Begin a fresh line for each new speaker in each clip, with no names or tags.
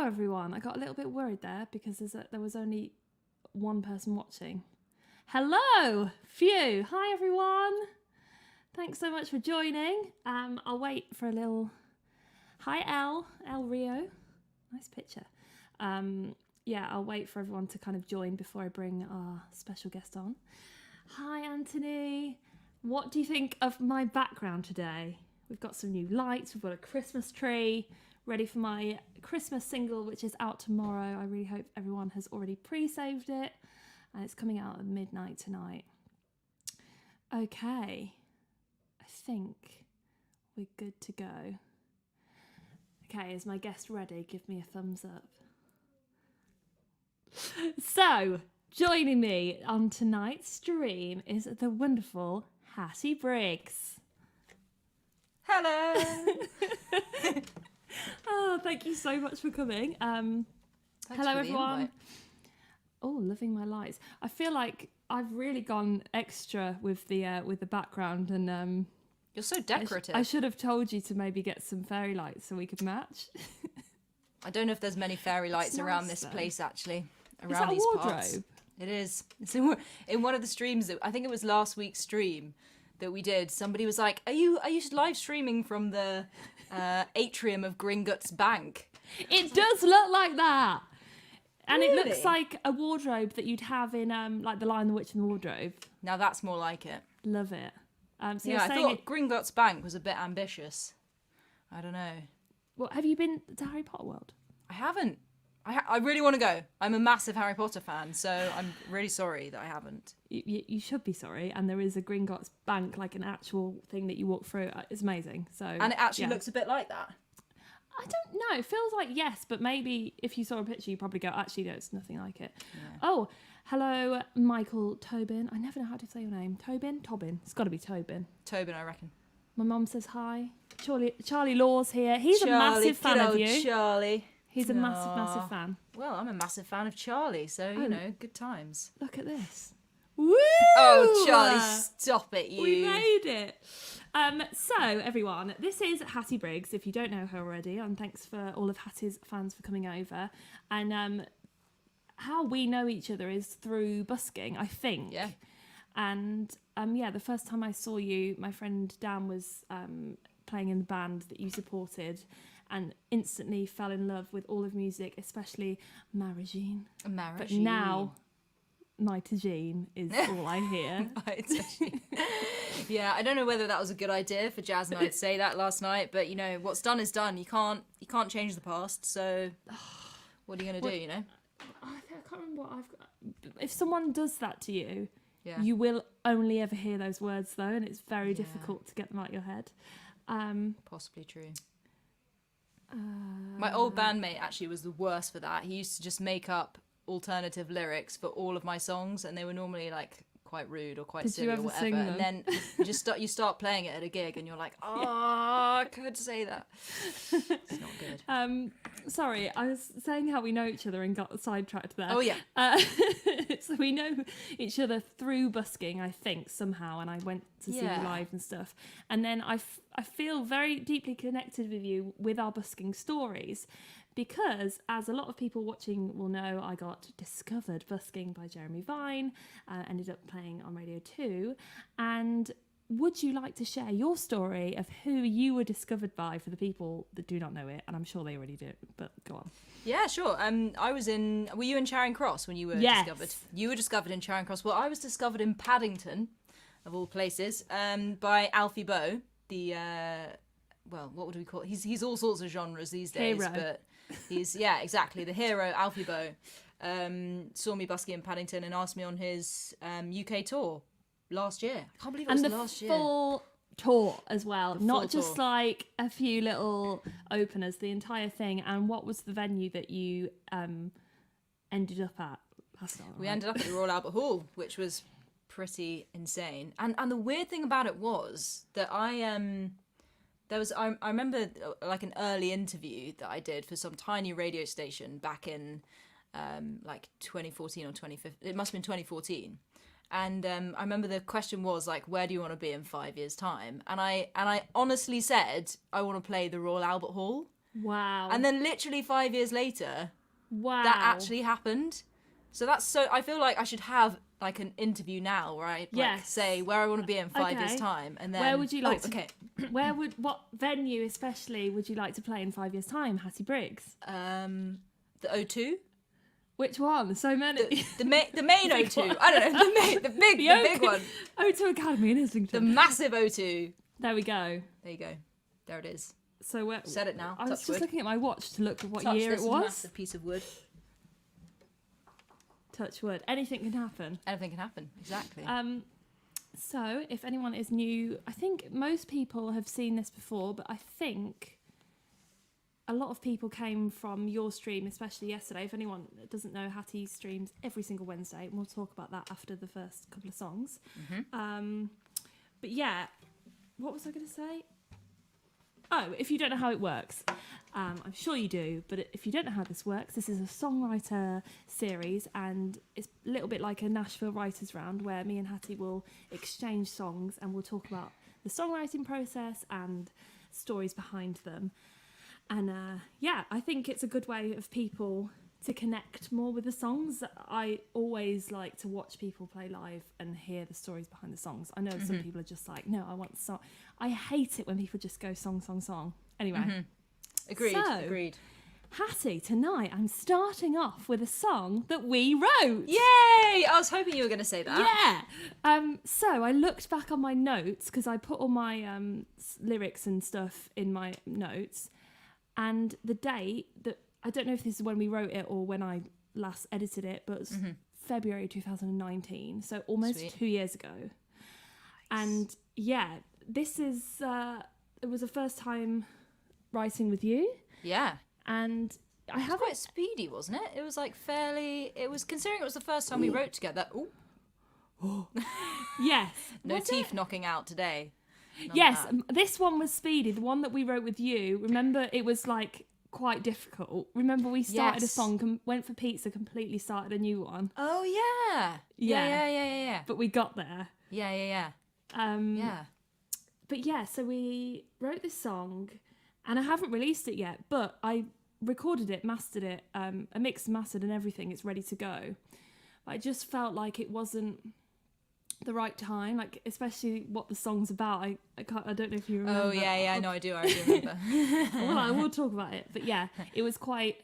everyone. I got a little bit worried there because there was only one person watching. Hello, phew. Hi, everyone. Thanks so much for joining. I'll wait for a little... Hi, El Rio. Nice picture. I'll wait for everyone to kind of join before I bring our special guest on. Hi, Anthony. What do you think of my background today? We've got some new lights. We've got a Christmas tree ready for my Christmas single, which is out tomorrow. I really hope everyone has already pre-saved it. It's coming out at midnight tonight. Okay. I think we're good to go. Okay, is my guest ready? Give me a thumbs up. So, joining me on tonight's stream is the wonderful Hattie Briggs.
Hello.
Oh, thank you so much for coming. Hello, everyone. Oh, loving my lights. I feel like I've really gone extra with the background, and
you're so decorative.
I should have told you to maybe get some fairy lights so we could match.
I don't know if there's many fairy lights around this place, actually. Around these parts. It is. It's in one of the streams that I think it was last week's stream that we did. Somebody was like, "Are you live streaming from the atrium of Gringotts Bank?"
It does look like that, and
really?
It looks like a wardrobe that you'd have in like The Lion, the Witch, and the Wardrobe.
Now that's more like it.
Love it. So
yeah, I thought Gringotts Bank was a bit ambitious. I don't know.
Well, have you been to Harry Potter World?
I haven't. I really want to go. I'm a massive Harry Potter fan, so I'm really sorry that I haven't.
You should be sorry. And there is a Gringotts Bank, like an actual thing that you walk through. It's amazing. And
it actually looks a bit like that.
I don't know. It feels like yes, but maybe if you saw a picture, you probably go, actually, no, it's nothing like it. Yeah. Oh, hello, Michael Tobin. I never know how to say your name. Tobin? It's got to be Tobin.
Tobin, I reckon.
My mum says hi. Charlie Law's here. He's a massive fan of you.
Charlie.
He's a massive fan.
Well, I'm a massive fan of Charlie, so, good times.
Look at this. Woo!
Oh, Charlie, stop it, you.
We made it. So, everyone, this is Hattie Briggs, if you don't know her already, and thanks for all of Hattie's fans for coming over. And how we know each other is through busking, I think.
Yeah.
And, the first time I saw you, my friend Dan was playing in the band that you supported, and instantly fell in love with all of music, especially Marigine. But now, My Tagine is all I hear.
Yeah, I don't know whether that was a good idea for Jazz and I to say that last night, but what's done is done. You can't change the past, so what are you going to do,
I can't remember what I've got. If someone does that to you,
yeah.
You will only ever hear those words though, and it's very difficult to get them out of your head.
Possibly true. My old bandmate actually was the worst for that. He used to just make up alternative lyrics for all of my songs, and they were normally like quite rude or quite silly or whatever. And then you start playing it at a gig, and you're like, I could say that. It's not good.
Sorry, I was saying how we know each other and got sidetracked there.
Oh yeah.
So we know each other through busking, I think, somehow, and I went to see you live and stuff. And then I feel very deeply connected with you with our busking stories, because as a lot of people watching will know, I got discovered busking by Jeremy Vine, ended up playing on Radio 2. And would you like to share your story of who you were discovered by for the people that do not know it? And I'm sure they already do, but go on.
Yeah, sure. Were you in Charing Cross when you were discovered? You were discovered in Charing Cross. Well, I was discovered in Paddington, of all places, by Alfie Boe, the, what would we call it? He's all sorts of genres these days,
hero.
But he's, exactly, the hero, Alfie Boe, saw me busking in Paddington and asked me on his UK tour last year. I can't believe it was last year.
And the full tour as well, not just like a few little openers, the entire thing. And what was the venue that you ended up at last night?
We ended up at the Royal Albert Hall, which was pretty insane. And the weird thing about it was that I remember like an early interview that I did for some tiny radio station back in like 2014 or 2015. It must have been 2014. And I remember the question was like, where do you want to be in 5 years' time? And I honestly said, I want to play the Royal Albert Hall.
Wow.
And then literally 5 years later,
wow.
that actually happened. So that's so, I feel like I should have like an interview now where I say where I want to be in 5 years time, and then
where would you like to?
Okay.
What venue especially would you like to play in 5 years time, Hattie Briggs?
The O2.
Which one? So many.
The main O2. I don't know. The big one.
O2 Academy in Islington.
The massive O2.
There we go.
There you go. There it is.
So where?
Said it now.
I was just looking at my watch to look at what year it was.
Massive piece of wood.
Touch wood. Anything can happen.
Anything can happen. Exactly.
So if anyone is new, I think most people have seen this before, but I think a lot of people came from your stream, especially yesterday. If anyone doesn't know, Hattie streams every single Wednesday, and we'll talk about that after the first couple of songs.
Mm-hmm.
But yeah, what was I going to say? Oh, if you don't know how it works, I'm sure you do, but if you don't know how this works, this is a Songwriter Series, and it's a little bit like a Nashville Writers Round, where me and Hattie will exchange songs, and we'll talk about the songwriting process and stories behind them. And I think it's a good way of people to connect more with the songs. I always like to watch people play live and hear the stories behind the songs. I know some people are just like, no, I want the song. I hate it when people just go song, song, song. Anyway.
Agreed.
Hattie, tonight I'm starting off with a song that we wrote.
Yay! I was hoping you were going to say that.
Yeah. So I looked back on my notes, because I put all my lyrics and stuff in my notes. And the date that, I don't know if this is when we wrote it or when I last edited it, but it was February 2019, so almost 2 years ago. Nice. And yeah, this is, it was the first time writing with you.
Yeah.
And I have
quite speedy, wasn't it? It was like considering it was the first time we wrote together. Ooh.
Yes.
No teeth knocking out today.
Yes, this one was speedy. The one that we wrote with you, remember, it was like quite difficult. Remember, we started a song, went for pizza, completely started a new one.
Oh yeah. Yeah.
But we got there.
Yeah.
But yeah, so we wrote this song, and I haven't released it yet, but I recorded it, mastered it, a mixed, mastered, and everything. It's ready to go. But I just felt like it wasn't the right time, like especially what the song's about. I don't know if you remember.
Oh yeah, no, I do remember.
Well, I will talk about it, but yeah, it was quite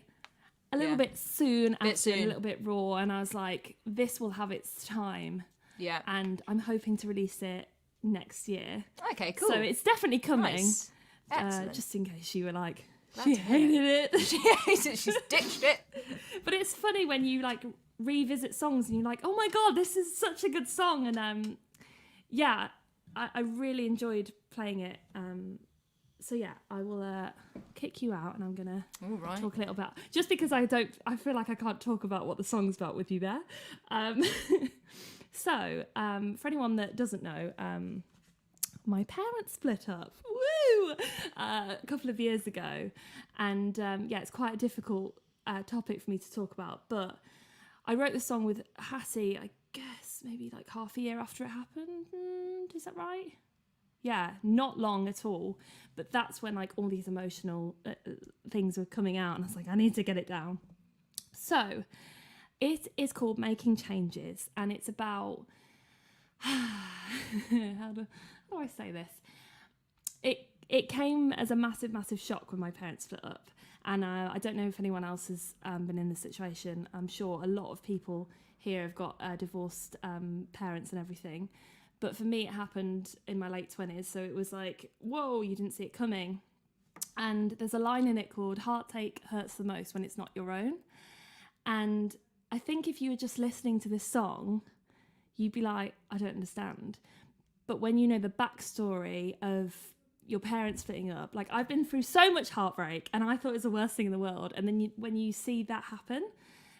a little bit soon, a little bit raw, and I was like, this will have its time.
Yeah.
And I'm hoping to release it next year.
Okay, cool.
So it's definitely coming.
Nice. Excellent.
Just in case you were like,
Glad
she hated it.
She hated it. She's ditched it.
But it's funny when you like revisit songs and you're like, oh my god, this is such a good song. And I really enjoyed playing it. So yeah, I will kick you out, and I'm gonna talk a little about, just because I feel like I can't talk about what the song's about with you there. So for anyone that doesn't know, my parents split up. Woo! A couple of years ago, and it's quite a difficult topic for me to talk about, but I wrote the song with Hattie, I guess maybe like half a year after it happened. Is that right? Yeah, not long at all. But that's when like all these emotional things were coming out, and I was like, I need to get it down. So it is called Making Changes, and it's about how do I say this? It came as a massive, massive shock when my parents split up. And I don't know if anyone else has been in this situation. I'm sure a lot of people here have got divorced parents and everything. But for me, it happened in my late 20s. So it was like, whoa, you didn't see it coming. And there's a line in it called, heartache hurts the most when it's not your own. And I think if you were just listening to this song, you'd be like, I don't understand. But when you know the backstory of your parents splitting up, like I've been through so much heartbreak, and I thought it was the worst thing in the world. And then when you see that happen,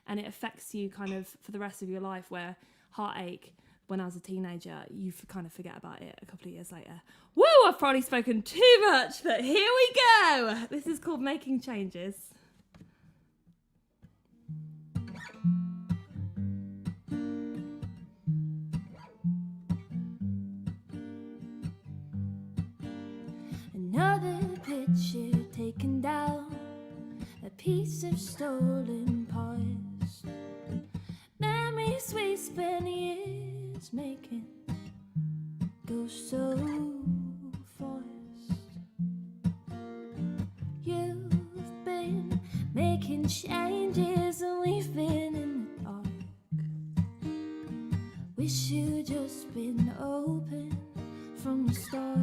and it affects you kind of for the rest of your life, where heartache, when I was a teenager, you kind of forget about it a couple of years later. Woo, I've probably spoken too much, but here we go. This is called Making Changes. Another picture taken down piece of stolen past. Memories we spent years making go so fast. You've been making changes and we've been in the dark. Wish you'd just been open from the start.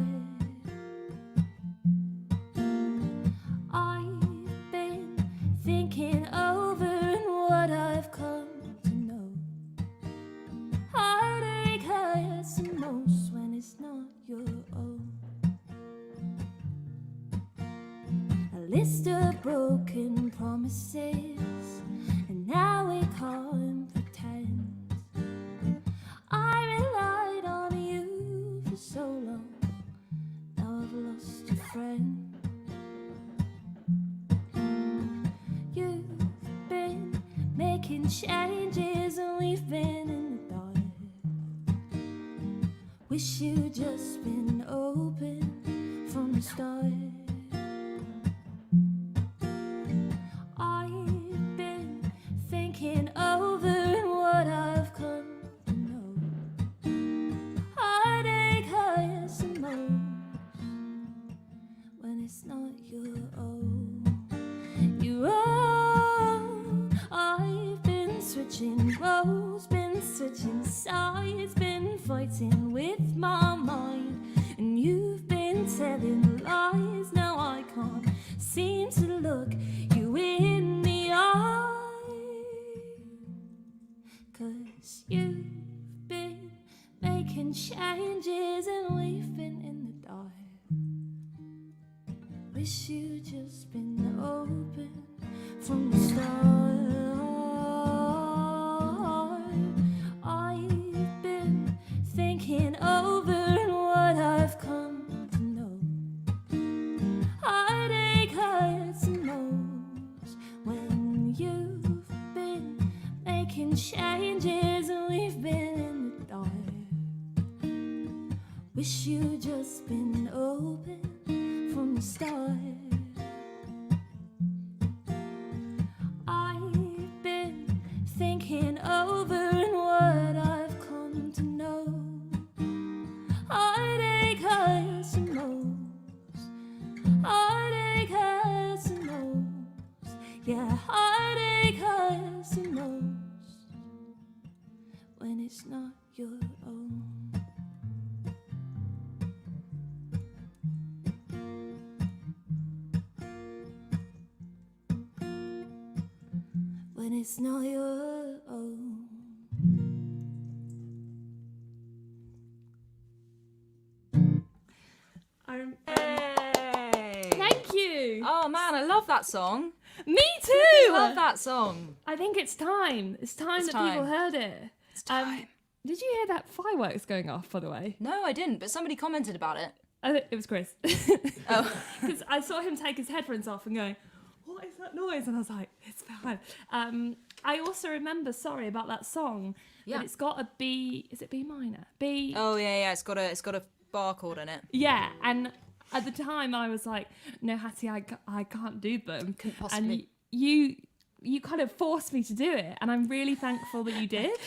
I've been thinking over and what I've come to know. Heartache hurts the most when it's not your own. A list of broken promises, and now we can't pretend. I relied on you for so long, now I've lost a friend. You've been making changes and we've been in the dark. Wish you'd just been open from the start. I've been thinking over and what I've come to know. Heartache hurts the most when it's not your own. Your own. I've been switching roles, been switching sides, been fighting with my mind, and you've been telling lies. Now I can't seem to look you in the eye, 'cause you've been making changes and we've been in the dark. Wish you'd just been open from the start. I've been thinking over and what I've come to know. Heartache hurts the most when you've been making changes and we've been in the dark. Wish you'd just been open from the start. I've been thinking over and what I've come to know. Heartache hurts the most. Heartache hurts the most. Yeah, heartache hurts the most when it's not your own. When it's not your own.
Hey!
Thank you.
Oh man, I love that song.
Me too.
I love that song.
I think it's time. It's time that people heard it.
It's time.
Did you hear that fireworks going off, by the way?
No, I didn't, but somebody commented about it.
It was Chris.
Oh.
Because I saw him take his headphones off and going, what is that noise? And I was like, it's fine. I also remember, sorry, about that song.
Yeah.
That it's got a B, is it B minor? B.
Oh yeah, it's got a bar chord in it.
Yeah, and at the time I was like, no, Hattie, I can't do them.
Couldn't possibly.
And you kind of forced me to do it, and I'm really thankful that you did.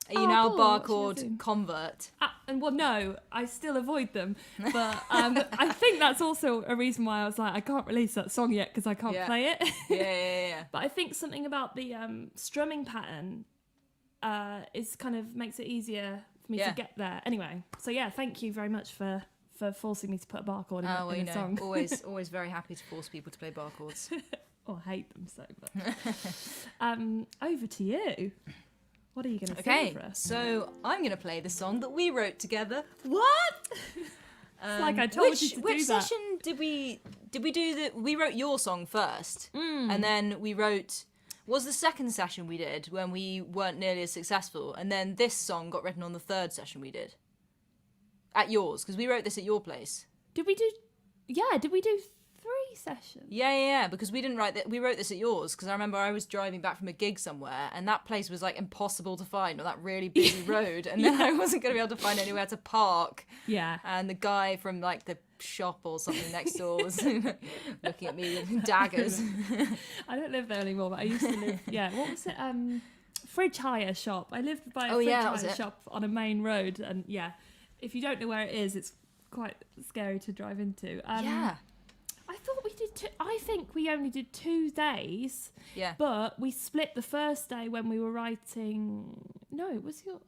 Are you now a bar
cool.
chord convert?
And well, no, I still avoid them. But I think that's also a reason why I was like, I can't release that song yet because I can't play it.
Yeah.
But I think something about the strumming pattern is kind of makes it easier for me to get there. Anyway, so yeah, thank you very much for forcing me to put a bar chord in a song.
always very happy to force people to play bar chords.
Or hate them so much. Over to you. What are you going to
say
for us?
So I'm going to play the song that we wrote together.
What? It's like I told you to do that.
Which session did we do? We wrote your song first, and then we wrote. Was the second session we did when we weren't nearly as successful, and then this song got written on the third session we did. At yours, because we wrote this at your place.
Did we do? Yeah, did we do 3 sessions?
Yeah, because we didn't write that. We wrote this at yours because I remember I was driving back from a gig somewhere and that place was like impossible to find on that really busy road, and then I wasn't going to be able to find anywhere to park.
Yeah.
And the guy from like the shop or something next door was looking at me with daggers.
I don't live there anymore, but I used to live. Yeah, what was it? Fridge hire shop. I lived by a fridge hire shop on a main road, and yeah, if you don't know where it is, it's quite scary to drive into.
Yeah.
I thought we did I think we only did 2 days.
Yeah.
But we split the first day when we were writing. No, it was your.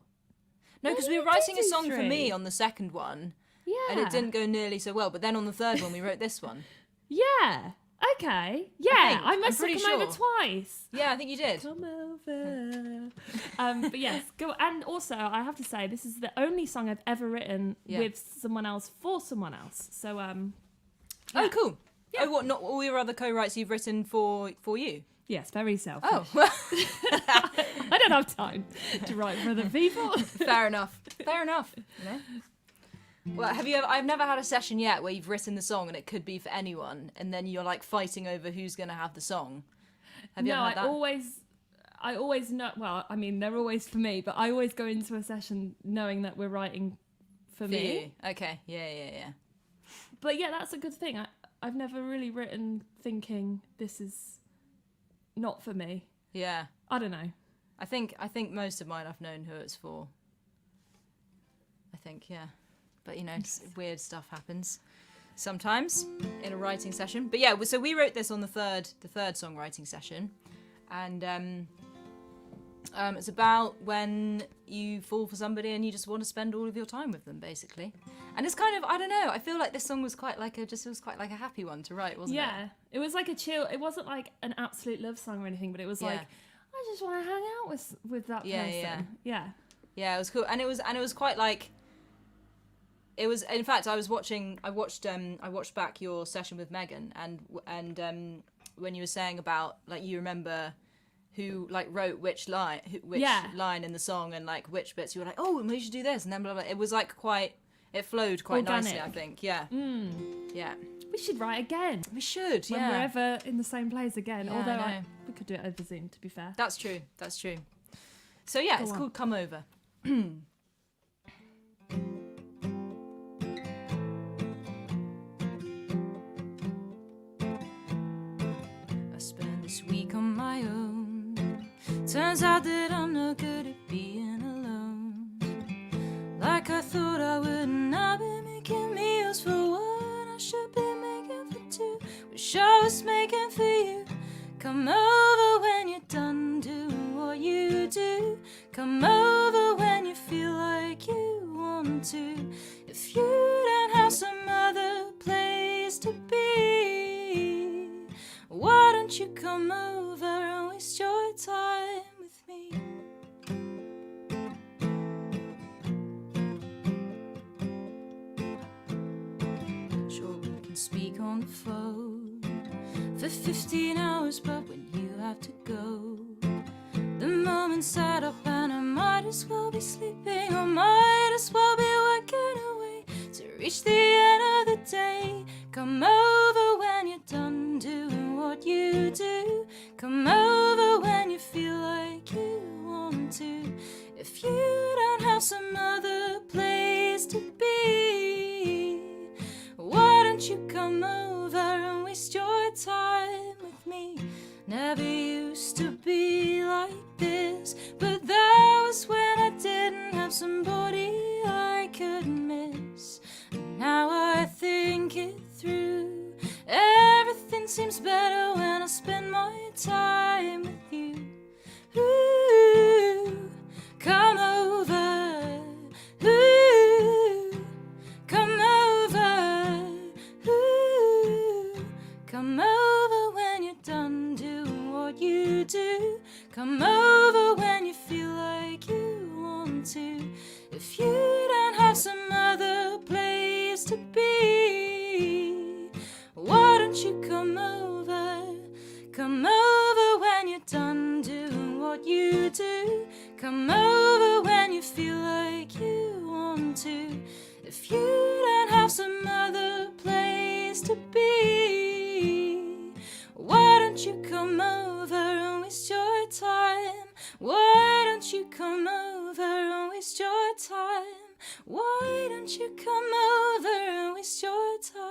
No, because we were writing a song for me on the second one.
Yeah.
And it didn't go nearly so well. But then on the third one, we wrote this one.
Yeah. Okay. Yeah. I must have come over twice.
Yeah, I think you did.
Come over. But yes, go. And also, I have to say, this is the only song I've ever written with someone else for someone else. So, yeah.
Oh, cool. Yeah. Oh, what? Not all your other co-writes you've written for you?
Yes, very selfish.
Oh, well.
I don't have time to write for other people.
Fair enough. You know? Well, I've never had a session yet where you've written the song and it could be for anyone, and then you're like fighting over who's going to have the song. Have you ever had that?
I always know. Well, I mean, they're always for me, but I always go into a session knowing that we're writing for me.
You. Okay. Yeah.
But yeah, that's a good thing. I've never really written thinking this is not for me.
Yeah.
I don't know.
I think most of mine I've known who it's for. I think, yeah. But, you know, weird stuff happens sometimes in a writing session. But yeah, so we wrote this on the third songwriting session. And it's about when you fall for somebody and you just want to spend all of your time with them, basically. And it's kind of, I don't know, I feel like this song was quite like a happy one to write, wasn't it?
Yeah, it was like a chill, it wasn't like an absolute love song or anything, but it was like, I just want to hang out with that person. Yeah, it was cool. And it was quite like, it was, in fact, I watched back your session with Megan, and when you were saying about, like, you remember who, like, wrote which line in the song, and, like, which bits, you were like, oh, we should do this, and then blah, blah. It was, like, it flowed quite nicely, I think. Yeah. Yeah. We should write again.
We should,
when we're ever in the same place again.
Yeah,
although we could do it over Zoom, to be fair.
That's true. So, yeah, it's called Come Over. This week on my own. Turns out that I'm no good at being alone. Like I thought I would, and I've been making meals for one I should be making for two. Wish I was making for you. Come over when you're done doing what you do. Come over when you feel like you want to. If you don't have some other place to be, why don't you come over and waste your time with me? Sure, we can speak on the phone for 15 hours, but when you have to go, the moment's set up and I might as well be sleeping, or might as well be working away to reach the end of the day. Come over when you're done doing what you do. Come over when you feel like you want to. If you don't have some other place to be, why don't you come over and waste your time with me? Never used to be like this, but that was when I didn't have somebody I could miss. Now I think it through. Everything seems better when I spend my time with you. Ooh, come over. Ooh, come over. Ooh, come over when you're done doing what you do. Come over when you feel like you want to. If you don't have some other place to be, why don't you come over? Come over when you're done doing what you do. Come over when you feel like you want to. If you don't have some other place to be, why don't you come over and waste your time? Why don't you come over and waste your time? Why don't you come over and waste your time?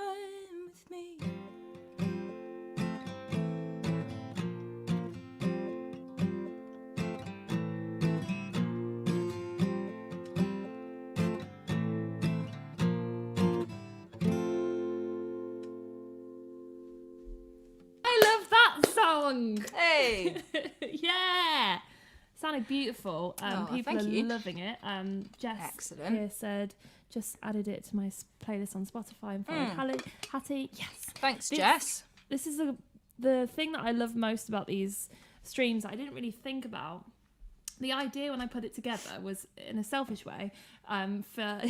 song.
Hey.
Yeah. Sounded beautiful. People are loving it. Jess
Excellent.
here said, just added it to my playlist on Spotify and followed Hattie. Yes.
Thanks, Jess.
This is the thing that I love most about these streams that I didn't really think about. The idea when I put it together was, in a selfish way, for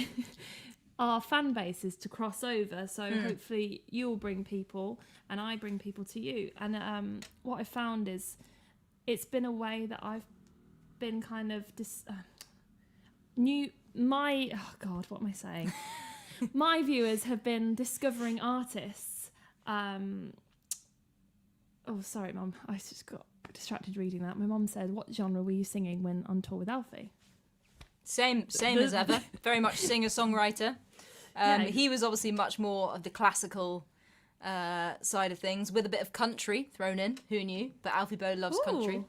our fan bases to cross over. So hopefully you'll bring people and I bring people to you. And what I found is it's been a way that I've been kind of what am I saying? My viewers have been discovering artists. Oh, sorry, Mum. I just got distracted reading that. My mum said, "What genre were you singing when on tour with Alfie?"
Same as ever. Very much singer-songwriter. He was obviously much more of the classical side of things, with a bit of country thrown in. Who knew? But Alfie Boe loves country.
Love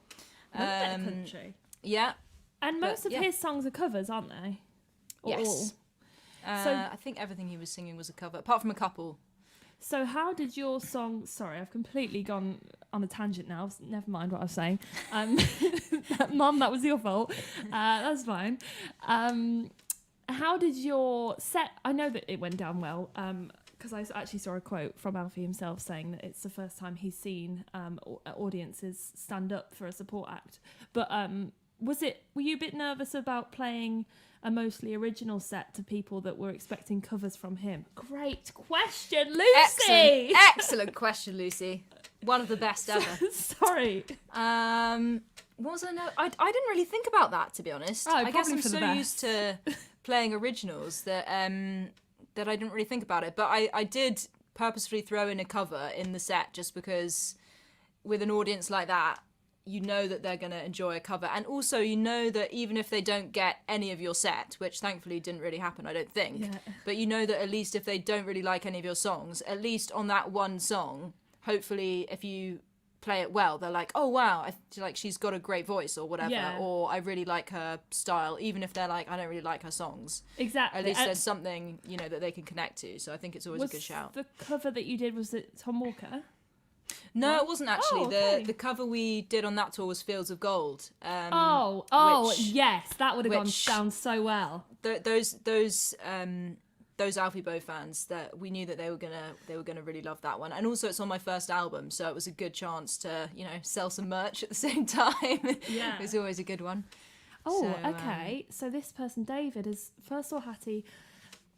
that country.
Yeah.
And most of his songs are covers, aren't they? Or
yes.
So
I think everything he was singing was a cover, apart from a couple.
So how did your song... Sorry, I've completely gone on a tangent now. Never mind what I was saying. Mum, that was your fault. That's fine. How did your set... I know that it went down well, because I actually saw a quote from Alfie himself saying that it's the first time he's seen audiences stand up for a support act. But were you a bit nervous about playing a mostly original set to people that were expecting covers from him? Great question, Lucy!
Excellent question, Lucy. One of the best ever.
Sorry.
What was I know? I didn't really think about that, to be honest. I guess I'm so used to playing originals that that I didn't really think about it. But I did purposefully throw in a cover in the set just because with an audience like that, you know that they're going to enjoy a cover. And also you know that even if they don't get any of your set, which thankfully didn't really happen, I don't think, but you know that at least if they don't really like any of your songs, at least on that one song, hopefully if you play it well, they're like, oh wow, I feel like she's got a great voice or whatever, or I really like her style, even if they're like, I don't really like her songs.
Exactly.
At least there's something, you know, that they can connect to. So I think it's always a good shout.
The cover that you did, was it Tom Walker?
No, it wasn't actually. The cover we did on that tour was Fields of Gold.
Yes, that would have gone down so well.
Those Alfie Boe fans, that we knew that they were gonna really love that one, and also it's on my first album, so it was a good chance to sell some merch at the same time. Yeah, it was always a good one.
Okay. So this person, David, is first saw Hattie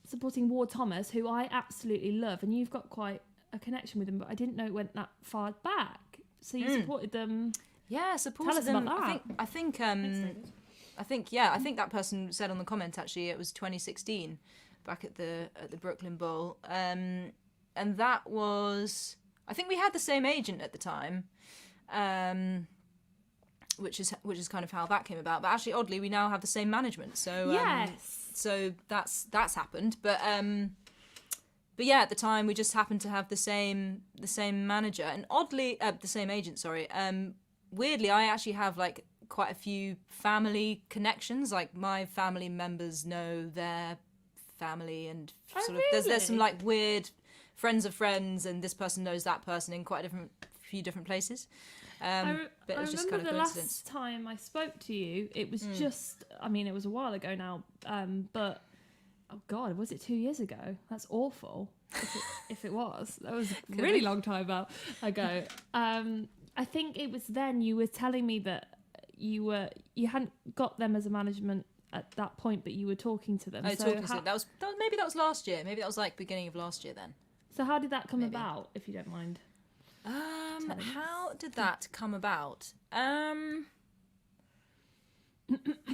supporting Ward Thomas, who I absolutely love, and you've got quite a connection with him, but I didn't know it went that far back. So you supported them.
Yeah, supported
Tell us
them.
about that.
I think that person said on the comment actually it was 2016, back at the Brooklyn Bowl, and that was, I think we had the same agent at the time, which is kind of how that came about. But actually, oddly, we now have the same management. So so that's happened, but yeah, at the time we just happened to have the same manager, and oddly, the same agent. Sorry. Weirdly, I actually have like quite a few family connections. Like my family members know their family, and there's some like weird friends of friends, and this person knows that person in quite a few different places. But it was just kind of coincidence.
The last time I spoke to you, it was just, I mean, it was a while ago now, but oh God, was it 2 years ago? That's awful. If it was, that was a really long time ago. I think it was then you were telling me that you hadn't got them as a management at that point, but you were talking to them.
Maybe that was last year. Maybe that was like beginning of last year then.
So how did that come about, if you don't mind?
How did that come about? I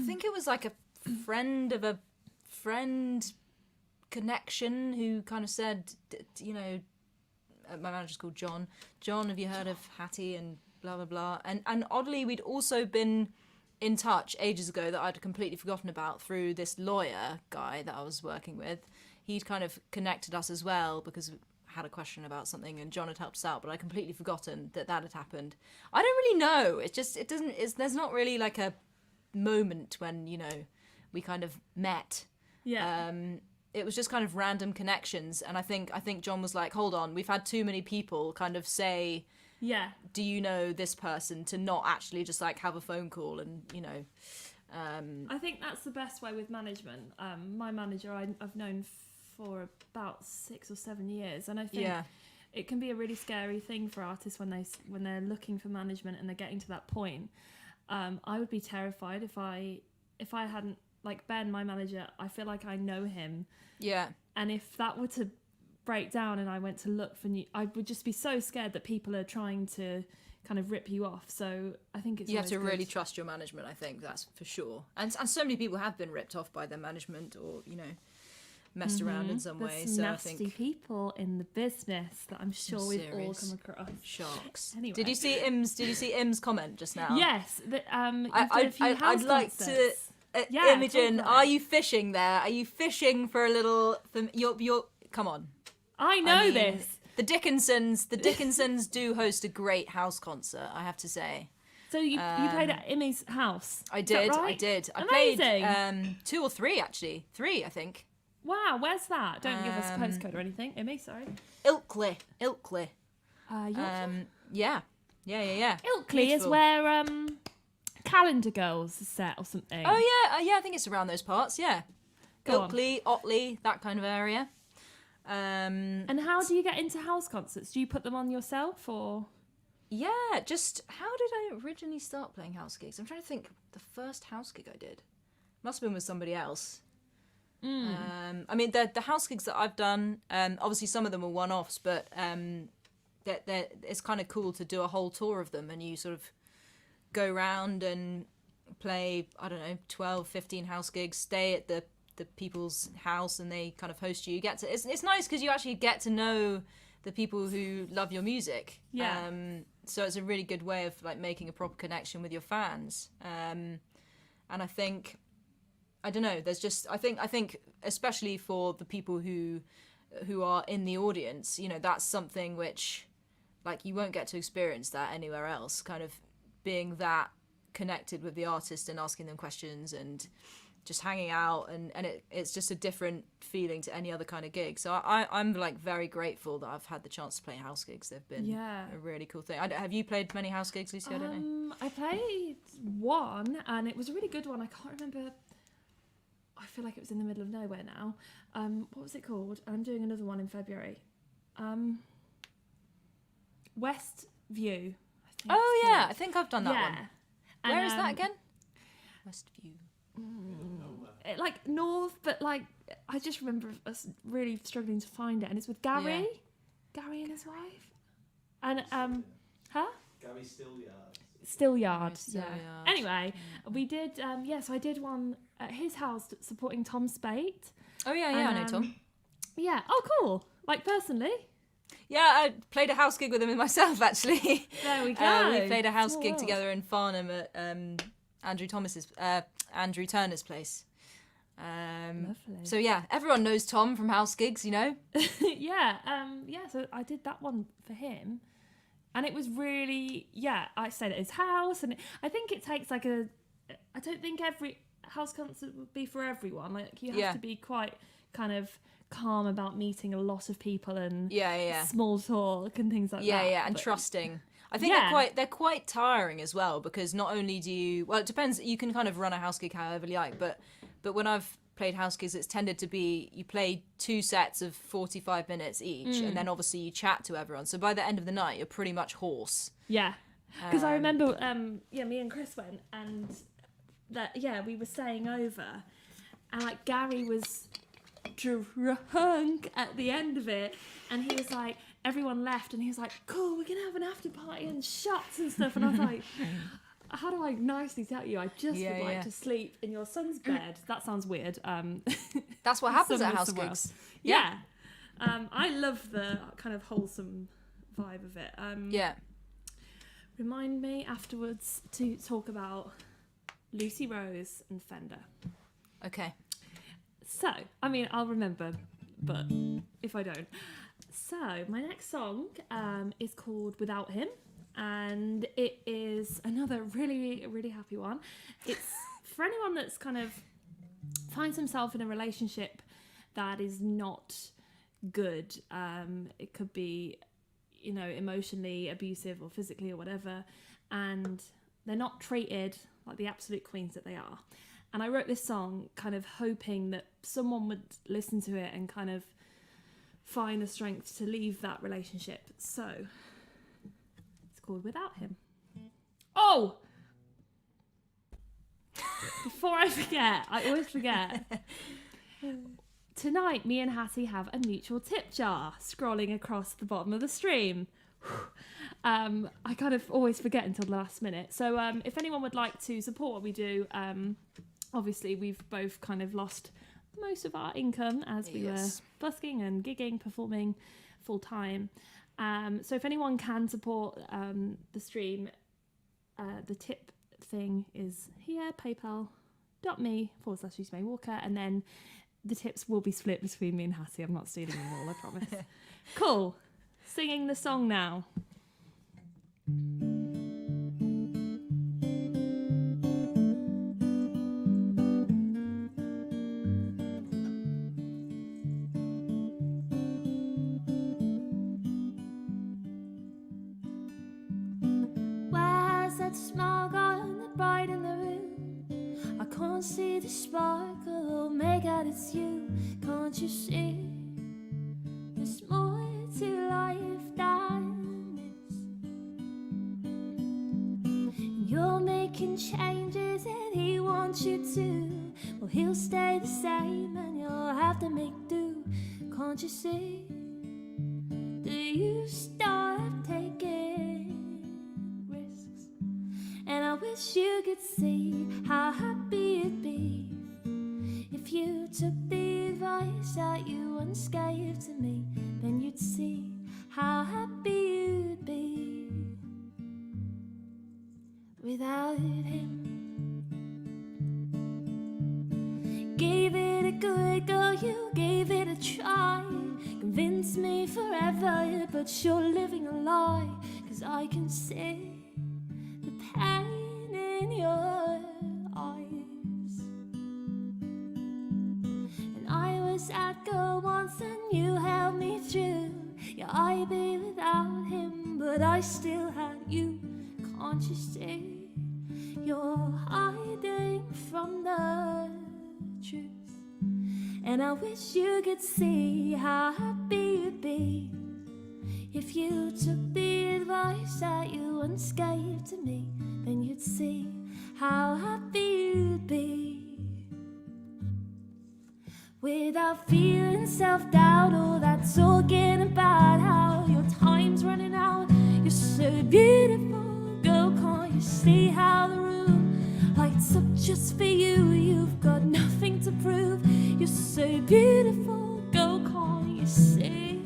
think it was like a friend of a friend connection who kind of said, my manager's called John. John, have you heard of Hattie and blah, blah, blah. And oddly, we'd also been in touch ages ago that I'd completely forgotten about through this lawyer guy that I was working with. He'd kind of connected us as well because we had a question about something and John had helped us out, but I'd completely forgotten that had happened. I don't really know. There's not really like a moment when, we kind of met. Yeah. It was just kind of random connections, and I think John was like, hold on, we've had too many people kind of say
Yeah.
Do you know this person, to not actually just like have a phone call and, you know.
I think that's the best way with management. My manager I've known for about 6 or 7 years, and I think it can be a really scary thing for artists when they're looking for management and they're getting to that point. I would be terrified if I hadn't, like Ben, my manager, I feel like I know him.
Yeah.
And if that were to break down and I went to look for new, I would just be so scared that people are trying to kind of rip you off. So I think you
have to really trust your management. I think that's for sure. And so many people have been ripped off by their management, or, you know, messed around in some way. So
nasty
I think
people in the business that I'm sure we've all come across.
Sharks.
Anyway.
Did you see Im's comment just now?
Yes.
I'd like to Imogen. Are you fishing there? Are you fishing for a little? You're come on.
I know this.
The Dickinsons do host a great house concert, I have to say.
So you played at Imi's house?
I did.
Right?
I did. I
Amazing.
played 2 or 3 actually. 3, I think.
Wow, where's that? Don't give us a postcode or anything. Imi, sorry.
Ilkley.
Yeah. Ilkley
Beautiful.
is where Calendar Girls is set or something.
Oh yeah, I think it's around those parts. Yeah.
Go on.
Ilkley, Otley, that kind of area.
And how do you get into house concerts? Do you put them on yourself, or?
Yeah, just how did I originally start playing house gigs? I'm trying to think. The first house gig I did must have been with somebody else. I mean, the house gigs that I've done, obviously some of them are one-offs, but it's kind of cool to do a whole tour of them, and you sort of go round and play, I don't know, 12, 15 house gigs, stay at the people's house, and they kind of host you. You get to, it's nice because you actually get to know the people who love your music.
Yeah.
So it's a really good way of like making a proper connection with your fans. And I think, I don't know, there's just, I think especially for the people who are in the audience, you know, that's something which like you won't get to experience that anywhere else, kind of being that connected with the artist and asking them questions and just hanging out, and it's just a different feeling to any other kind of gig. So I'm like very grateful that I've had the chance to play house gigs. They've been a really cool thing. Have you played many house gigs, Lucy? I don't know.
I played one, and it was a really good one. I can't remember. I feel like it was in the middle of nowhere now. What was it called? I'm doing another one in February. West View.
I think I've done that one.
And,
where is that again? West View.
Like north, but like I just remember us really struggling to find it, and it's with Gary and his wife, and
Gary
Stillyard. Anyway, we did so I did one at his house supporting Tom Spate.
Oh yeah, I know Tom.
Yeah. Oh, cool. Like personally.
Yeah, I played a house gig with him myself actually.
There we go.
We played a house gig together in Farnham at Andrew Turner's place.
Lovely.
So yeah, everyone knows Tom from house gigs, you know.
So I did that one for him, and it was really I stayed at his house, and I think it takes like I don't think every house concert would be for everyone. Like you have to be quite kind of calm about meeting a lot of people and small talk and things like that.
And trusting. I think they're quite tiring as well, because not only do you, well, it depends, you can kind of run a house gig however you like, but when I've played house gigs, it's tended to be you play 2 sets of 45 minutes each, and then obviously you chat to everyone, so by the end of the night you're pretty much hoarse.
Because I remember me and Chris went, and that we were staying over, and like Gary was drunk at the end of it, and he was like, everyone left, and he was like, cool, we're gonna have an after party and shots and stuff, and I was like, how do I nicely tell you I just would like to sleep in your son's bed? That sounds weird.
That's what happens at house gigs.
I love the kind of wholesome vibe of it. Remind me afterwards to talk about Lucy Rose and Fender.
Okay.
So, I mean, I'll remember, but if I don't. So, my next song is called Without Him, and it is another really, really happy one. It's for anyone that's kind of finds himself in a relationship that is not good. It could be, you know, emotionally abusive or physically or whatever, and they're not treated like the absolute queens that they are. And I wrote this song kind of hoping that someone would listen to it and kind of find the strength to leave that relationship. So it's called Without Him. Oh! Before I forget, I always forget. Tonight, me and Hattie have a mutual tip jar scrolling across the bottom of the stream. I kind of always forget until the last minute. So if anyone would like to support what we do, obviously we've both kind of lost most of our income as we were busking and gigging, performing full time. So if anyone can support the stream, the tip thing is here, paypal.me/UsMayWalker, and then the tips will be split between me and Hattie. I'm not stealing them all, I promise. Cool. Singing the song now.
Where's that smile gone that bright in the room? I can't see the sparkle, make out it's you. Can't you see there's more to life than this? And you're making changes and he wants you to. Well, he'll stay the same and you'll have to make do. Can't you see that you start taking risks? And I wish you could see how happy it'd be if you took the advice that you once gave to me. Then you'd see how happy you'd be without him. Gave it a good go, you gave it a try. Convinced me forever, but you're living a lie. 'Cause I can see the pain in your eyes. And I was that girl once and you held me through. Yeah, I'd be without him, but I still had you. Can't you see you're hiding from the truth? And I wish you could see how happy you'd be if you took the advice that you once gave to me. Then you'd see how happy you'd be without feeling self-doubt or that talking about how your time's running out. You're so beautiful, girl, can't you see how the room lights up just for you? You've got nothing to prove. You're so beautiful, girl, can't you see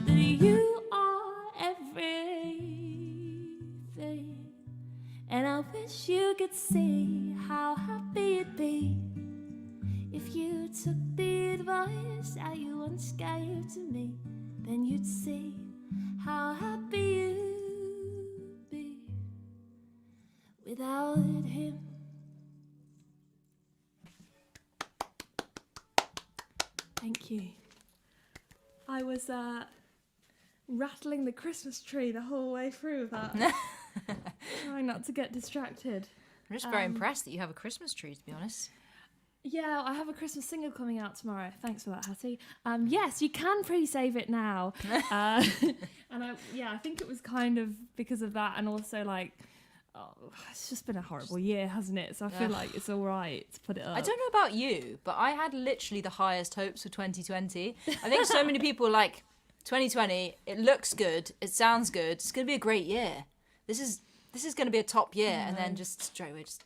that you are everything? And I wish you could see how happy it'd be if you took the advice that you once gave to me. Then you'd see how happy you'd be without him.
Thank you. I was rattling the Christmas tree the whole way through that. Trying not to get distracted.
I'm just very impressed that you have a Christmas tree, to be honest.
Yeah, I have a Christmas single coming out tomorrow. Thanks for that, Hattie. Yes, you can pre-save it now. And I think it was kind of because of that, and also like, it's just been a horrible year, hasn't it? So I feel like it's all right to put it up.
I don't know about you, but I had literally the highest hopes for 2020. I think so many people are like, 2020, it looks good, it sounds good, it's going to be a great year. This is going to be a top year, and then just straight away just...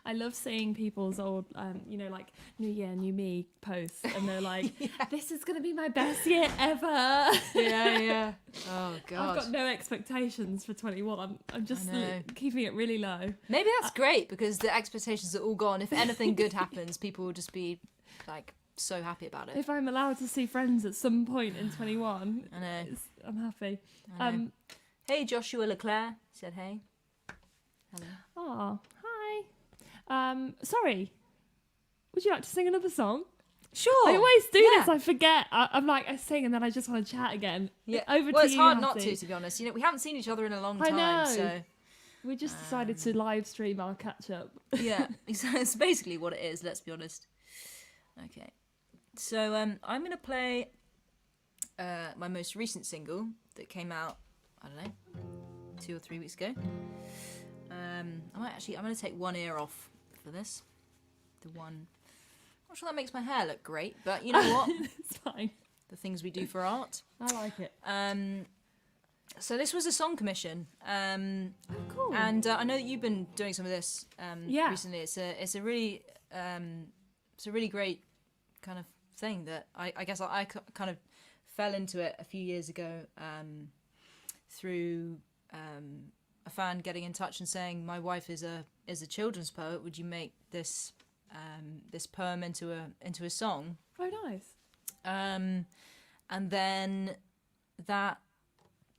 I love seeing people's old, like New Year, New Me posts, and they're like, this is going to be my best year ever.
Yeah. Oh, God.
I've got no expectations for 21. I'm just keeping it really low.
Maybe that's great, because the expectations are all gone. If anything good happens, people will just be, like, so happy about it.
If I'm allowed to see friends at some point in 21,
I know.
I'm happy.
I know. Hey, Joshua Leclerc said hey. Hello.
Oh, hi. Sorry. Would you like to sing another song?
Sure.
I always do this. I forget. I'm like, I sing and then I just want to chat again.
Yeah.
Over
well,
to
it's
you,
hard not
Hattie.
to be honest. You know, we haven't seen each other in a long
I
time,
know.
so
We just decided to live stream our catch up.
yeah, it's basically what it is. Let's be honest. Okay, so I'm gonna play my most recent single that came out. I don't know, 2 or 3 weeks ago. I'm gonna take one ear off for this. I'm not sure that makes my hair look great, but you know what?
It's fine.
The things we do for art.
I like it.
So this was a song commission.
Cool.
And I know that you've been doing some of this
Yeah.
recently. It's a really great kind of thing that I guess I kind of fell into it a few years ago through a fan getting in touch and saying, my wife is a children's poet. Would you make this this poem into a song?
Oh, nice.
And then that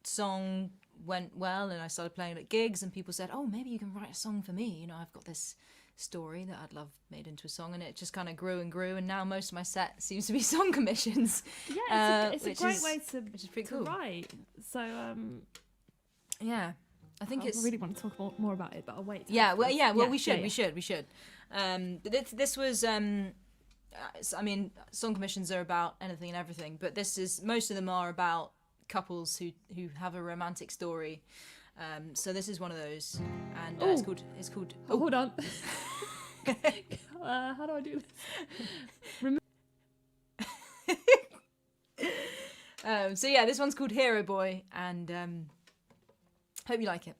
song went well, and I started playing at gigs, and people said, oh, maybe you can write a song for me. You know, I've got this story that I'd love made into a song, and it just kind of grew and grew, and now most of my set seems to be song commissions.
Yeah, it's a great way to
pretty cool.
write. So,
yeah, I think
I
it's
really want to talk more about it, but I'll wait.
yeah, well, we should. But this was I mean, song commissions are about anything and everything, but most of them are about couples who have a romantic story. So this is one of those, and it's called.
Oh, hold on. How do I do this?
So yeah, this one's called Hero Boy, and hope you like it.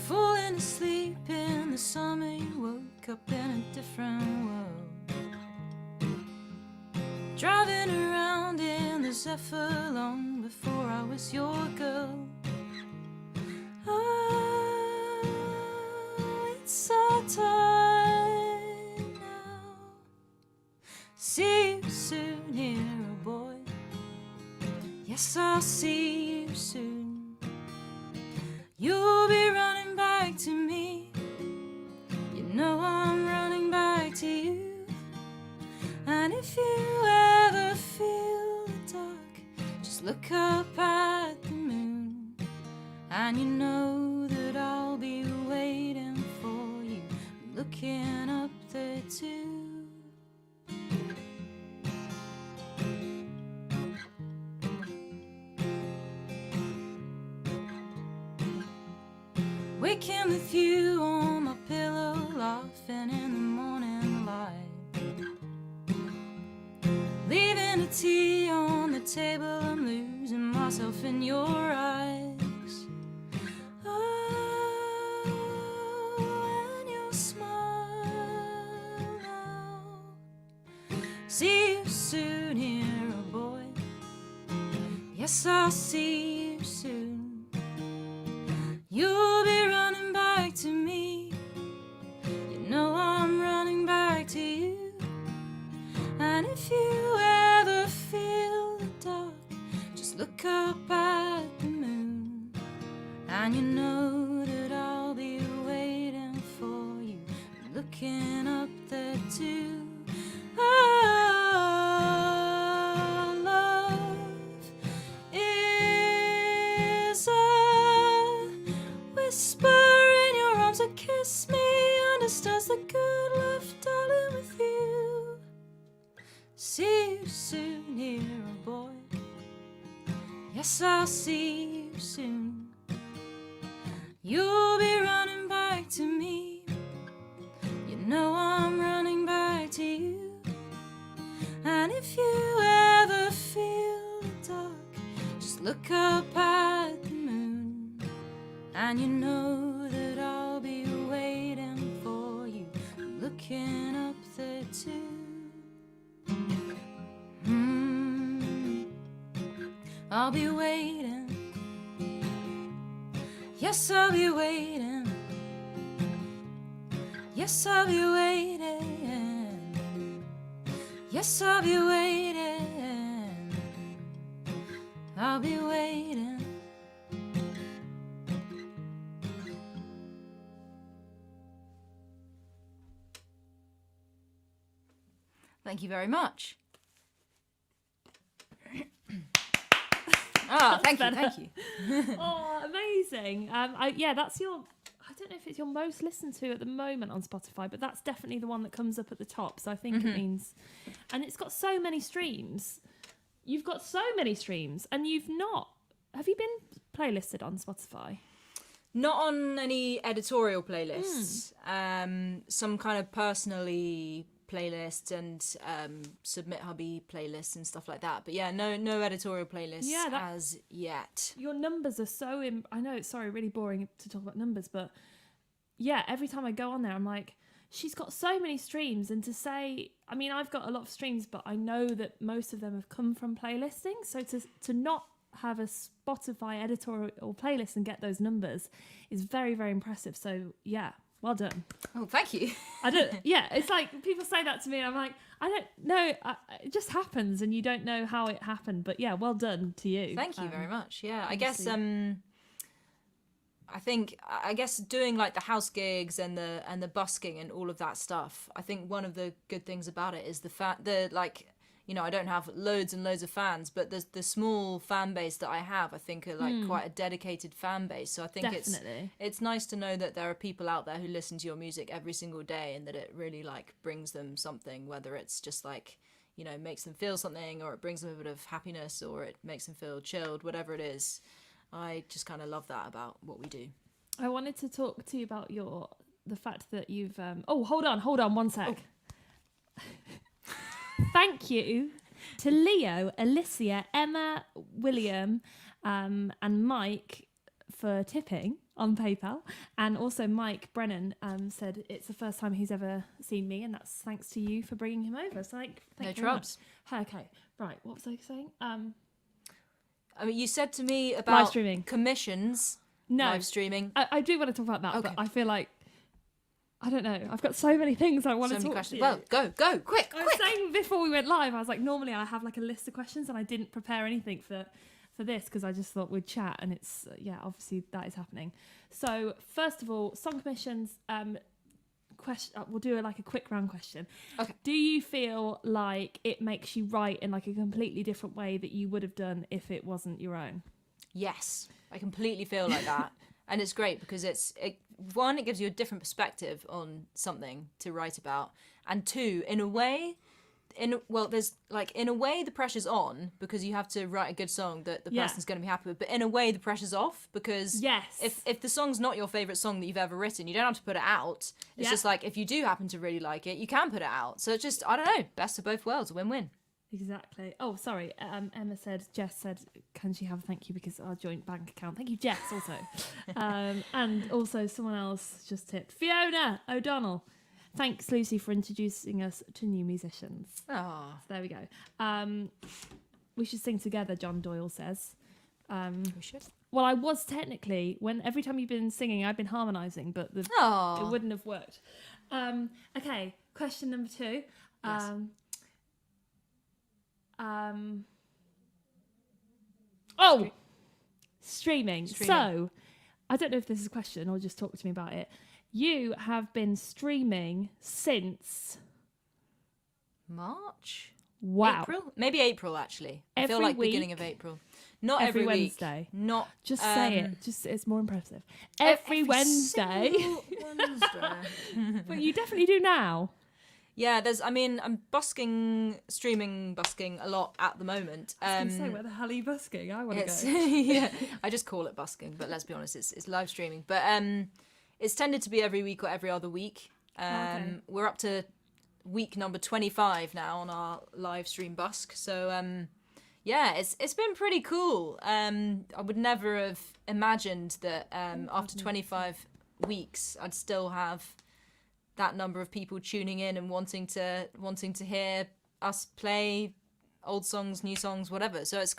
Falling asleep in the summer, you woke up in a different world. Driving around in the Zephyr long before I was your girl. Oh, it's our time now. See you soon, hero boy. Yes, I'll see you soon. You'll be running back to me. You know I'm running back to you. And if you ever feel the dark, just look up at the moon, and you know that I'll be waiting for you, looking up there too. Waking with you on my pillow, laughing in the morning light. Leaving a tea on the table, I'm losing myself in your eyes. Oh, and your smile now. See you soon, hero boy. Yes, I'll see you soon. You'll be running back to me. You know I'm running back to you. And if you ever feel the dark, just look up at the moon, and you know that I'll be waiting for you, looking up there too. Oh, love is a whisper in your arms, a kiss me understands the good life, darling, with you. See you soon, hero boy. Yes, I'll see you soon. You'll be running back to me. You know I'm running back to you. And if you ever feel the dark, just look up at the moon, and you know that I'll be waiting for you, looking up there too. I'll be waiting. Yes, I'll be waiting. Yes, I'll be waiting. Yes, I'll be waiting. I'll be waiting. Thank you very much. Thank you.
Oh, amazing. That's your, I don't know if it's your most listened to at the moment on Spotify, but that's definitely the one that comes up at the top. So I think it means, and it's got so many streams. You've got so many streams and have you been playlisted on Spotify?
Not on any editorial playlists. Some kind of personally playlists and Submit Hubby playlists and stuff like that. But yeah, no editorial playlists as yet.
Your numbers are so... I know, it's really boring to talk about numbers, but yeah, every time I go on there, I'm like, she's got so many streams. And to say... I mean, I've got a lot of streams, but I know that most of them have come from playlisting. So to not have a Spotify editorial playlist and get those numbers is very, very impressive. So yeah, well done.
Oh, thank you.
It's like people say that to me and I'm like, I don't know, it just happens and you don't know how it happened, but yeah, well done to you.
Thank you very much. Yeah, I guess I guess doing like the house gigs and the busking and all of that stuff, I think one of the good things about it is the fact that, like, you know, I don't have loads and loads of fans, but the small fan base that I have, I think, are like quite a dedicated fan base. So I think it's nice to know that there are people out there who listen to your music every single day and that it really like brings them something, whether it's just like, you know, makes them feel something, or it brings them a bit of happiness, or it makes them feel chilled, whatever it is. I just kind of love that about what we do.
I wanted to talk to you about the fact that you've... hold on one sec. Oh. Thank you to Leo, Alicia, Emma, William, and Mike for tipping on PayPal. And also Mike Brennan said it's the first time he's ever seen me, and that's thanks to you for bringing him over. So thank you very much. Okay, right. What was I saying?
I mean, you said to me about
live streaming
commissions.
No,
live streaming.
I do want to talk about that,
okay.
But I feel like, I don't know. I've got so many things I want to talk to you.
Well, go, quick.
I was saying before we went live, I was like, normally I have like a list of questions and I didn't prepare anything for this because I just thought we'd chat, and it's, obviously that is happening. So first of all, song commissions, we'll do a quick round question.
Okay.
Do you feel like it makes you write in like a completely different way that you would have done if it wasn't your own?
Yes, I completely feel like that. And it's great because it gives you a different perspective on something to write about, and two, in a way the pressure's on because you have to write a good song that the person's going to be happy with, but in a way the pressure's off because if the song's not your favourite song that you've ever written, you don't have to put it out. It's just like, if you do happen to really like it, you can put it out. So it's just, I don't know, best of both worlds, win-win.
Exactly. Oh, sorry. Jess said, can she have a thank you because our joint bank account. Thank you, Jess, also. And also someone else just tipped. Fiona O'Donnell. Thanks, Lucy, for introducing us to new musicians.
Oh.
So there we go. We should sing together, John Doyle says.
We should.
Well, I was technically, every time you've been singing, I've been harmonising, but it wouldn't have worked. Okay, question number 2.
Yes.
Streaming. So, I don't know if this is a question or just talk to me about it. You have been streaming since
March?
Wow.
April? Maybe April, actually. I feel like
week,
beginning of April. Not every
Wednesday.
Week. Not
just say it. Just it's more impressive. Every Wednesday. But you definitely do now.
Yeah, I'm streaming busking a lot at the moment.
I was going to say, where the hell are you busking? I want to go.
Yeah, I just call it busking, but let's be honest, it's live streaming. But it's tended to be every week or every other week. We're up to week number 25 now on our live stream busk. So it's been pretty cool. I would never have imagined that after 25 weeks I'd still have that number of people tuning in and wanting to hear us play old songs, new songs, whatever. So it's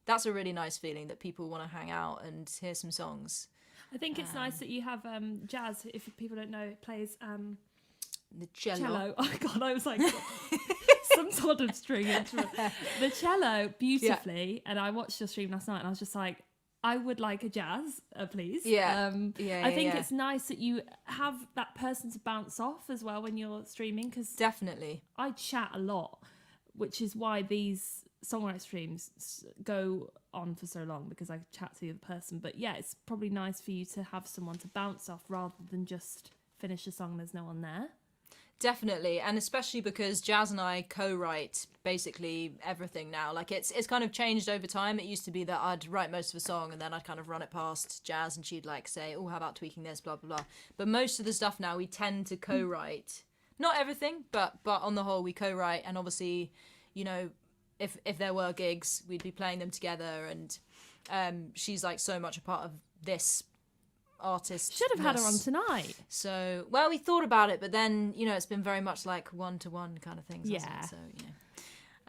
that's a really nice feeling that people want to hang out and hear some songs.
I think it's nice that you have Jazz, if people don't know, plays
the cello.
Oh God, I was like some sort of string instrument. The cello beautifully, and I watched your stream last night and I was just like, I would like a jazz, please.
Yeah.
I think it's nice that you have that person to bounce off as well when you're streaming, because
Definitely.
I chat a lot, which is why these songwriter streams go on for so long, because I chat to the other person. But yeah, it's probably nice for you to have someone to bounce off rather than just finish a song and there's no one there.
Definitely, and especially because Jazz and I co-write basically everything now. Like it's kind of changed over time. It used to be that I'd write most of a song and then I'd kind of run it past Jazz and she'd like say, oh, how about tweaking this, blah, blah, blah. But most of the stuff now we tend to co-write. Not everything, but on the whole we co-write. And obviously, you know, if there were gigs, we'd be playing them together. And she's like so much a part of this artist.
Should have had her on tonight.
So, well, we thought about it, but then, you know, it's been very much like one-to-one kind of things.
Yeah.
So, you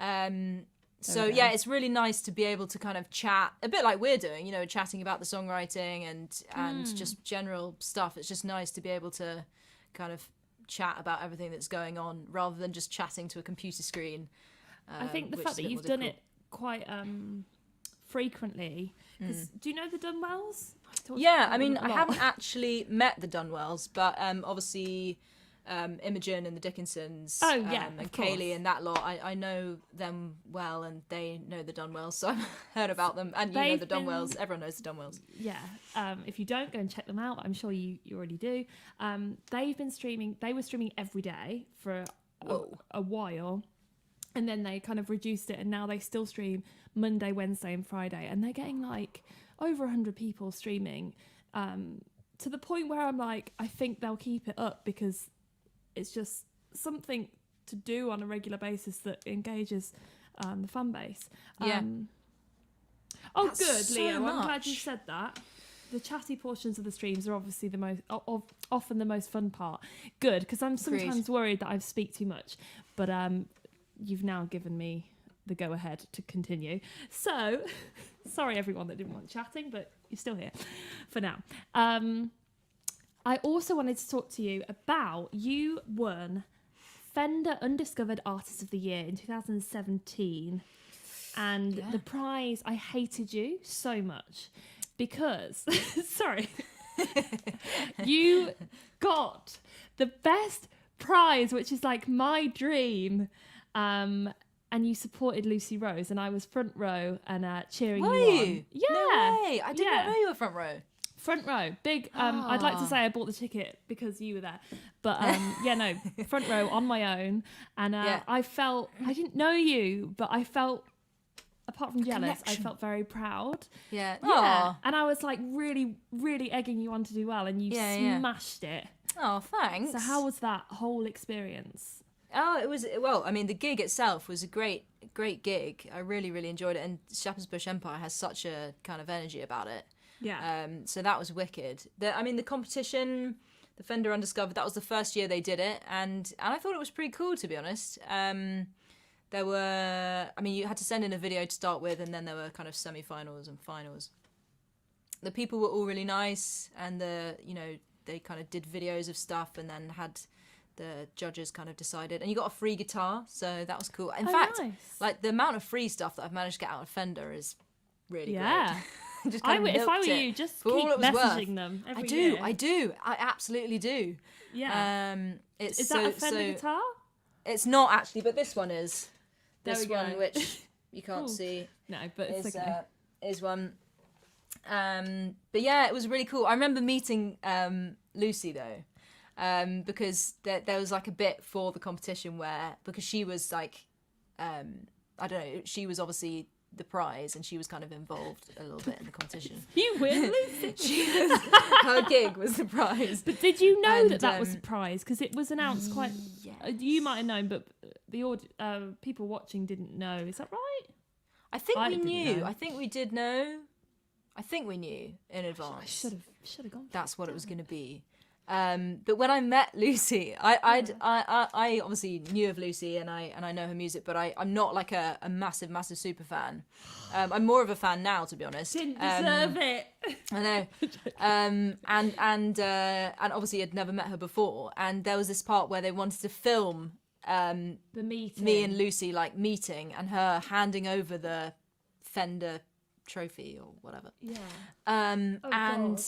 know. So yeah, it's really nice to be able to kind of chat, a bit like we're doing, you know, chatting about the songwriting and just general stuff. It's just nice to be able to kind of chat about everything that's going on rather than just chatting to a computer screen.
I think the fact that you've done it quite frequently, because do you know the Dunwells?
Yeah, I mean, I haven't actually met the Dunwells, but obviously Imogen and the Dickinsons and Kaylee and that lot, I know them well, and they know the Dunwells, so I've heard about them. And you know the Dunwells, everyone knows the Dunwells.
Yeah, if you don't, go and check them out. I'm sure you already do. They were streaming every day for a while, and then they kind of reduced it, and now they still stream Monday, Wednesday and Friday, and they're getting like over 100 people streaming, to the point where I'm like, I think they'll keep it up because it's just something to do on a regular basis that engages the fan base. That's good, so Leo. I'm glad you said that. The chatty portions of the streams are obviously the most often the most fun part. Good, because I'm sometimes worried that I speak too much, but you've now given me the go ahead to continue. So sorry everyone that didn't want chatting, but you're still here for now. I also wanted to talk to you about, you won Fender Undiscovered Artist of the Year in 2017, and the prize, I hated you so much because sorry you got the best prize, which is like my dream, and you supported Lucy Rose, and I was front row and cheering you on. Yeah.
No way. I did not know you were front row. Front
row. Big. I'd like to say I bought the ticket because you were there. But front row on my own. And I felt, I didn't know you, but I felt, apart from jealous, I felt very proud.
Yeah.
Yeah. And I was like really, really egging you on to do well, and you smashed it.
Oh, thanks.
So how was that whole experience?
Oh, it was, well, I mean, the gig itself was a great gig. I really, really enjoyed it. And Shepherd's Bush Empire has such a kind of energy about it.
Yeah.
So that was wicked. The competition, the Fender Undiscovered, that was the first year they did it. And I thought it was pretty cool, to be honest. There were, I mean, you had to send in a video to start with, and then there were kind of semi-finals and finals. The people were all really nice, and they kind of did videos of stuff, and then had the judges kind of decided, and you got a free guitar, so that was cool. In fact,
nice.
Like the amount of free stuff that I've managed to get out of Fender is really great.
Just if I were you, just keep messaging them every year.
I absolutely do.
Yeah.
Is
that a Fender guitar?
It's not actually, but this one is.
This
one, which you can't see.
No, but it's okay.
Is one. But yeah, it was really cool. I remember meeting Lucy though, because there was like a bit for the competition where, because she was like, I don't know, she was obviously the prize, and she was kind of involved a little bit in the competition.
You win, Lucy.
Her gig was the prize.
But did you know that was the prize? Because it was announced quite. Yes. You might have known, but the people watching didn't know. Is that right?
I think we knew. I think we did know. I think we knew in advance.
I should have gone.
That's what it was going to be. But when I met Lucy, I obviously knew of Lucy, and I know her music, but I'm not like a massive super fan. I'm more of a fan now, to be honest.
Didn't deserve it.
I know. And obviously I'd never met her before, and there was this part where they wanted to film
the meeting,
me and Lucy like meeting, and her handing over the Fender trophy or whatever.
Yeah.
And
God.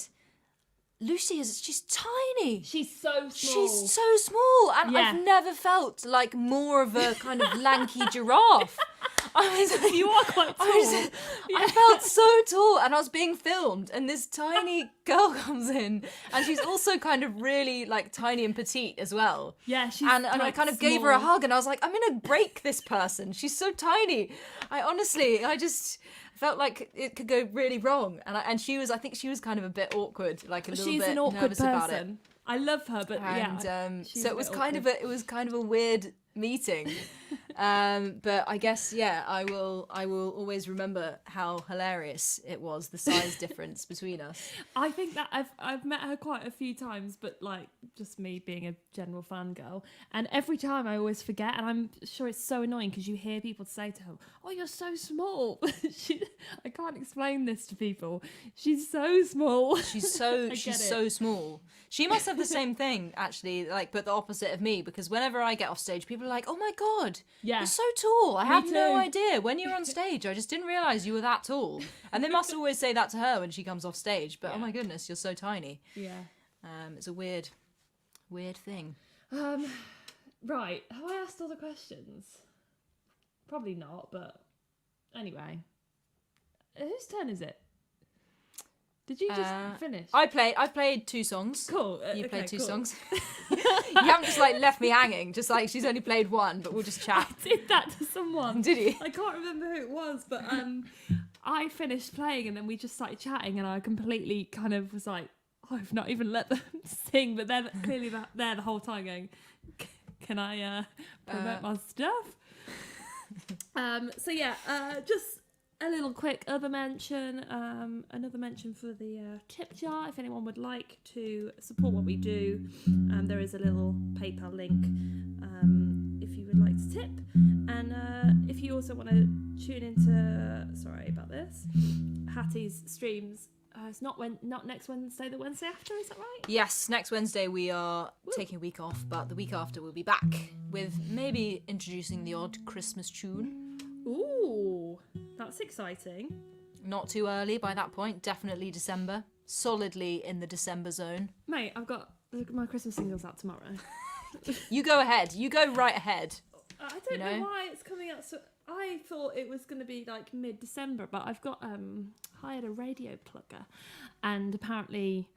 Lucy she's tiny.
She's so small.
She's so small, and
Yeah.
I've never felt like more of a kind of lanky giraffe.
You are quite tall.
I felt so tall, and I was being filmed, and this tiny girl comes in, and she's also kind of really like tiny and petite as well.
Yeah, she's
and I
like,
kind of gave her a
small.
hug, and I was like, I'm gonna break this person. She's so tiny. I just felt like it could go really wrong, and she was. I think she was kind of a bit awkward, like a little
She's
bit
an awkward
nervous
person.
about it.
I love her, but
And
yeah.
so it was kind of a weird meeting. But I guess I will always remember how hilarious it was, the size difference between us.
I think that I've met her quite a few times, but like just me being a general fangirl, and every time I always forget, and I'm sure it's so annoying because you hear people say to her, "Oh, you're so small." I can't explain this to people. She's so small.
She's so small. She must have the same thing actually, like, but the opposite of me, because whenever I get off stage, people are like, "Oh my god, you're so tall. I had no idea when you were on stage. I just didn't realise you were that tall." And they must always say that to her when she comes off stage. But oh my goodness, you're so tiny.
Yeah.
It's a weird thing.
Right. Have I asked all the questions? Probably not, but anyway. Whose turn is it? Did you just finish?
I played 2 songs.
Cool.
You played 2
cool.
songs. You haven't just like left me hanging. Just like she's only played 1, but we'll just chat.
I did that to someone.
Did you?
I can't remember who it was, but I finished playing and then we just started chatting, and I completely kind of was like, oh, I've not even let them sing, but they're clearly there the whole time going, can I promote my stuff? So yeah, just a little quick other mention, another mention for the tip jar. If anyone would like to support what we do, there is a little PayPal link if you would like to tip. And if you also want to tune into, sorry about this, Hattie's streams, it's not next Wednesday, the Wednesday after, is that right?
Yes, next Wednesday we are taking a week off, but the week after we'll be back with maybe introducing the odd Christmas tune.
Ooh, that's exciting.
Not too early by that point, definitely December. Solidly in the December zone.
Mate, I've got my Christmas singles out tomorrow.
You go ahead. You go right ahead.
I don't know why it's coming out so... I thought it was going to be like mid-December, but I've got hired a radio plugger, and apparently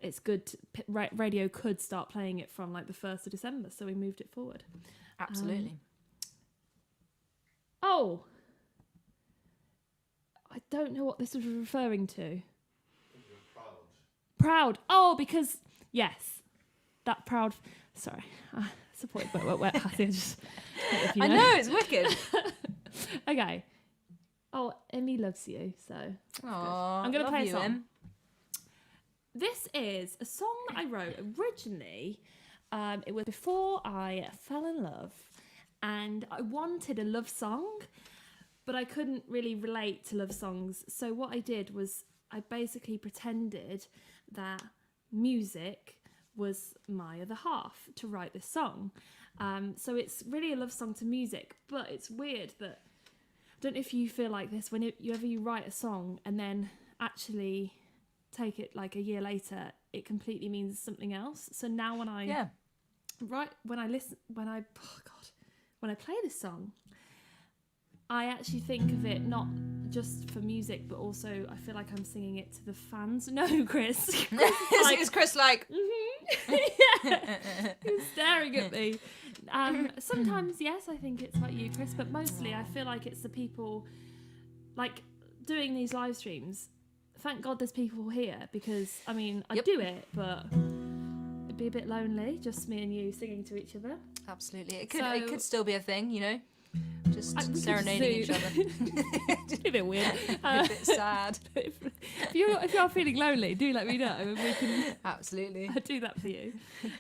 it's good. Radio could start playing it from like the 1st of December, so we moved it forward.
Absolutely.
Oh, I don't know what this was referring to. Proud. Oh, because yes, that proud. Sorry, supported by wet Hattie.
I know, it's wicked.
Okay. Oh, Emmy loves you, so
Aww,
I'm going to play a song.
Em.
This is a song that I wrote originally. It was before I fell in love, and I wanted a love song, but I couldn't really relate to love songs. So what I did was I basically pretended that music was my other half to write this song. So it's really a love song to music, but it's weird that, I don't know if you feel like this, whenever you write a song and then actually take it like a year later, it completely means something else. So now when I when I play this song, I actually think of it not just for music, but also I feel like I'm singing it to the fans. No, Chris.
Is Chris like...
Yeah, he's staring at me. Sometimes, yes, I think it's like you, Chris, but mostly I feel like it's the people, like, doing these live streams. Thank God there's people here, because, I mean, I'd do it, but it'd be a bit lonely, just me and you singing to each other.
Absolutely. It could still be a thing, you know? Just serenading each other.
Just a bit weird.
A bit sad.
If you're feeling lonely, do let me know, and we can
absolutely
do that for you.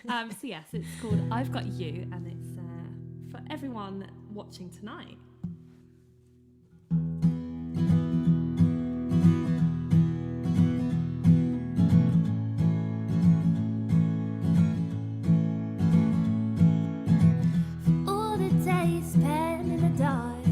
So yes, it's called I've Got You, and it's for everyone watching tonight.
All the days spent in the dark,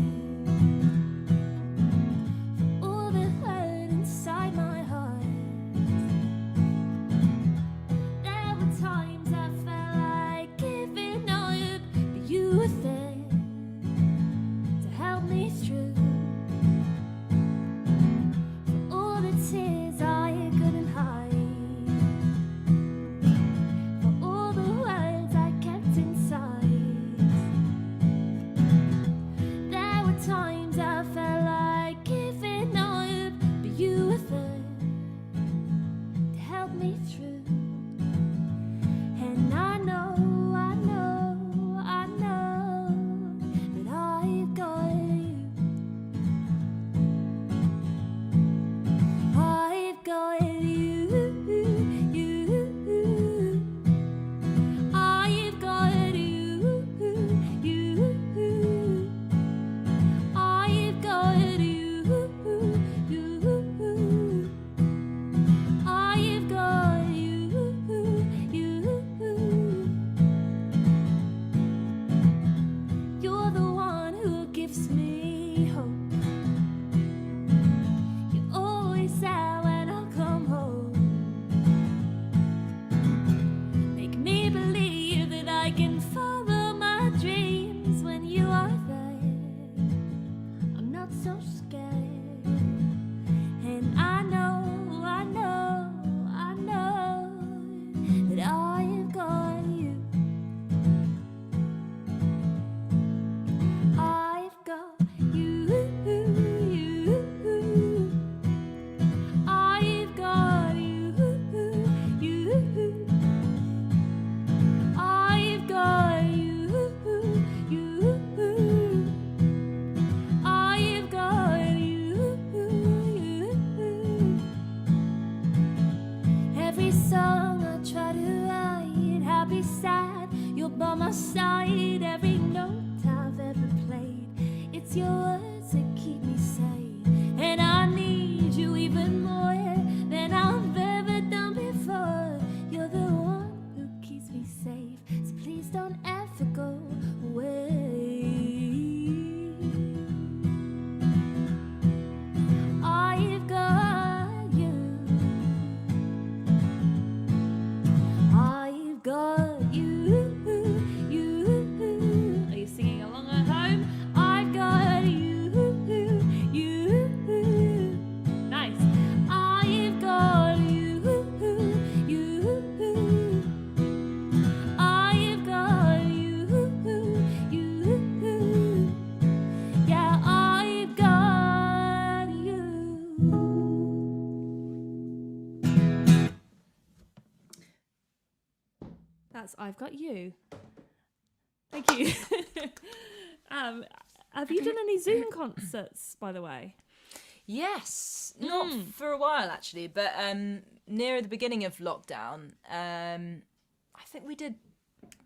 I'll be sad. You're by my side, every note I've ever played. It's your words that keep me sane, and I need you even more than I've ever done before. You're the one who keeps me safe, so please don't ever go away. I've got you. I've got you.
Are you singing along at home?
I've got you.
Nice.
I've got you. I've got you. Yeah, I've got you.
That's I've Got You. Thank you. Have you done any Zoom concerts, by the way?
Yes, not for a while actually, but near the beginning of lockdown, I think we did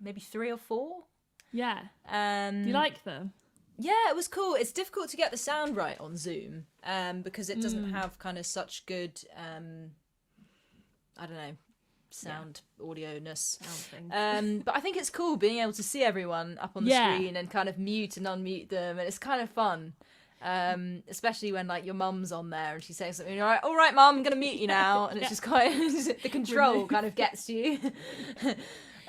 maybe 3 or 4.
Yeah.
Do
Do you like them?
Yeah, it was cool. It's difficult to get the sound right on Zoom because it doesn't have kind of such good, I don't know, sound audio-ness. But I think it's cool being able to see everyone up on the screen and kind of mute and unmute them, and it's kind of fun. Especially when like your mum's on there and she's saying something, you're like, all right, mum, I'm gonna mute you now, and it's just quite the control kind of gets you.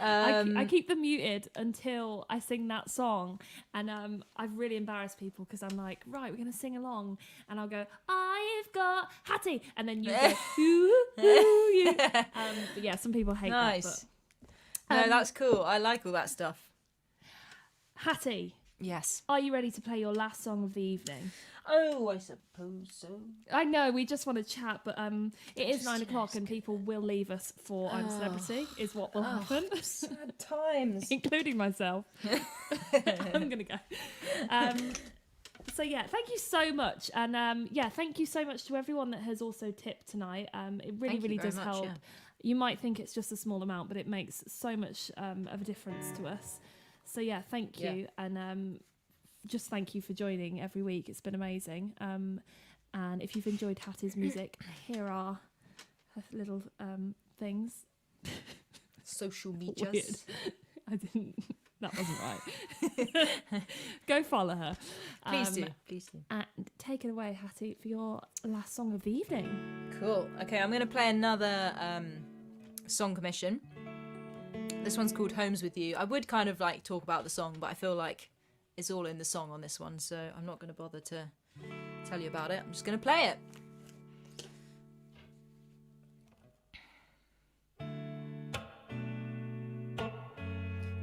I keep them muted until I sing that song, and I've really embarrassed people because I'm like, right, we're gonna sing along, and I'll go, I've got Hattie, and then you go, ooh, you. But yeah, some people hate that. But,
No, that's cool. I like all that stuff.
Hattie,
Yes.
are you ready to play your last song of the evening?
Oh, I suppose so.
I know we just want to chat, but it is 9 o'clock and people will leave us for I'm a Celebrity, is what will happen.
Sad times.
Including myself. I'm gonna go. So yeah, thank you so much, and thank you so much to everyone that has also tipped tonight. It really does help. Yeah. You might think it's just a small amount, but it makes so much of a difference to us. So yeah, thank you, and just thank you for joining every week. It's been amazing. And if you've enjoyed Hattie's music, here are her little things.
Social medias.
I didn't. That wasn't right. Go follow her.
Please do.
And take it away, Hattie, for your last song of the evening.
Cool. Okay, I'm going to play another song commission. This one's called Homes With You. I would kind of like talk about the song, but I feel like it's all in the song on this one, so I'm not going to bother to tell you about it. I'm just going to play it.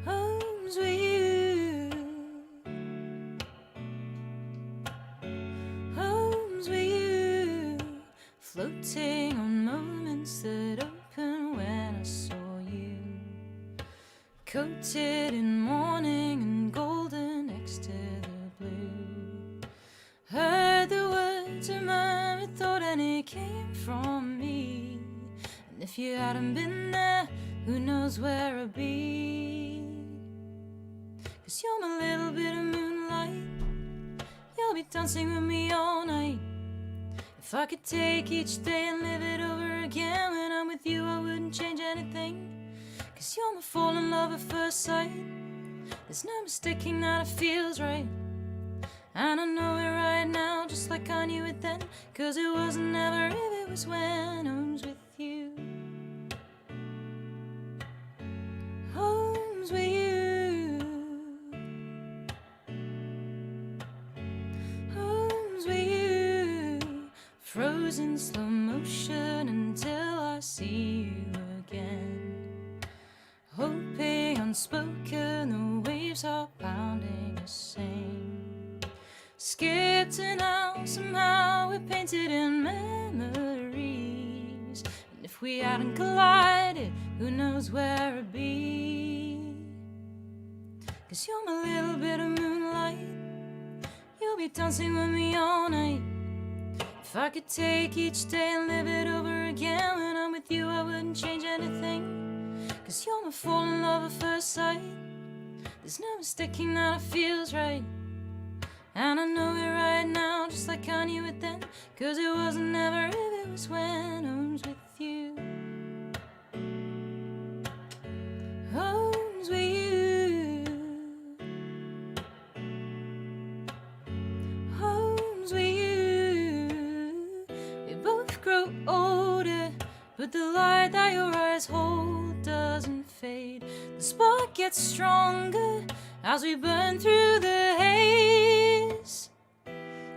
Homes with you. Homes with you. Floating on moments that open when I saw you. Coated in morning and golden next to the blue. Heard the words of my thought and it came from me. And if you hadn't been there, who knows where I'd be. 'Cause you're my little bit of moonlight. You'll be dancing with me all night. If I could take each day and live it over again, when I'm with you I wouldn't change anything. 'Cause you're my fall in love at first sight. There's no mistaking that it feels right. And I know it right now, just like I knew it then. 'Cause it wasn't never if, it was when I was with you. Homes with you. Homes with you. Frozen slow motion until I see you again. Hoping unspoken, the waves are pounding the same. Scared to now, somehow we're painted in memories. And if we hadn't collided, who knows where it'd be. 'Cause you're my little bit of moonlight. You'll be dancing with me all night. If I could take each day and live it over again, when I'm with you I wouldn't change anything. 'cause you're my falling love at first sight. There's no mistaking that it feels right. And I know it right now, just like I knew it then. 'Cause it wasn't never if, it was when I was with you. Home's with you. Home's with you. We both grow older, but the light that your eyes hold doesn't fade. The spark gets stronger as we burn through the haze.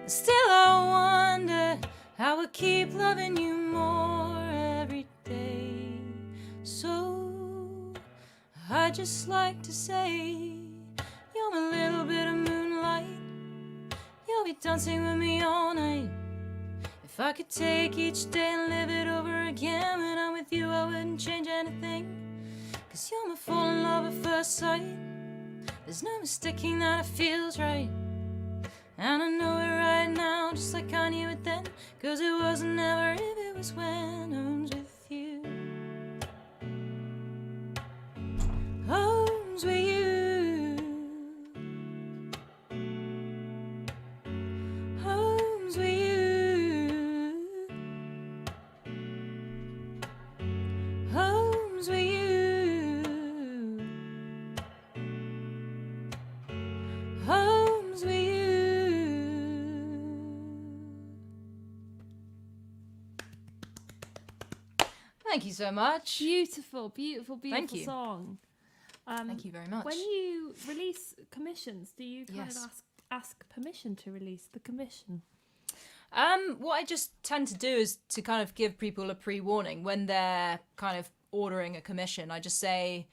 Still I wonder how I keep loving you more every day. So I just like to say, you're my little bit of moonlight. You'll be dancing with me all night. If I could take each day and live it over again, when I'm with you I wouldn't change anything. 'Cause you're my falling love at first sight. There's no mistaking that it feels right. And I know it right now, just like I knew it then. 'Cause it wasn't never if, it was when I was with you. Home's with you. Home's with you. Home's with you. Home's with you. Thank you so much.
Beautiful, beautiful, beautiful
Thank you.
song.
Thank you very much.
When you release commissions, do you kind
Yes.
of ask permission to release the commission?
What I just tend to do is to kind of give people a pre-warning when they're kind of ordering a commission. I just say,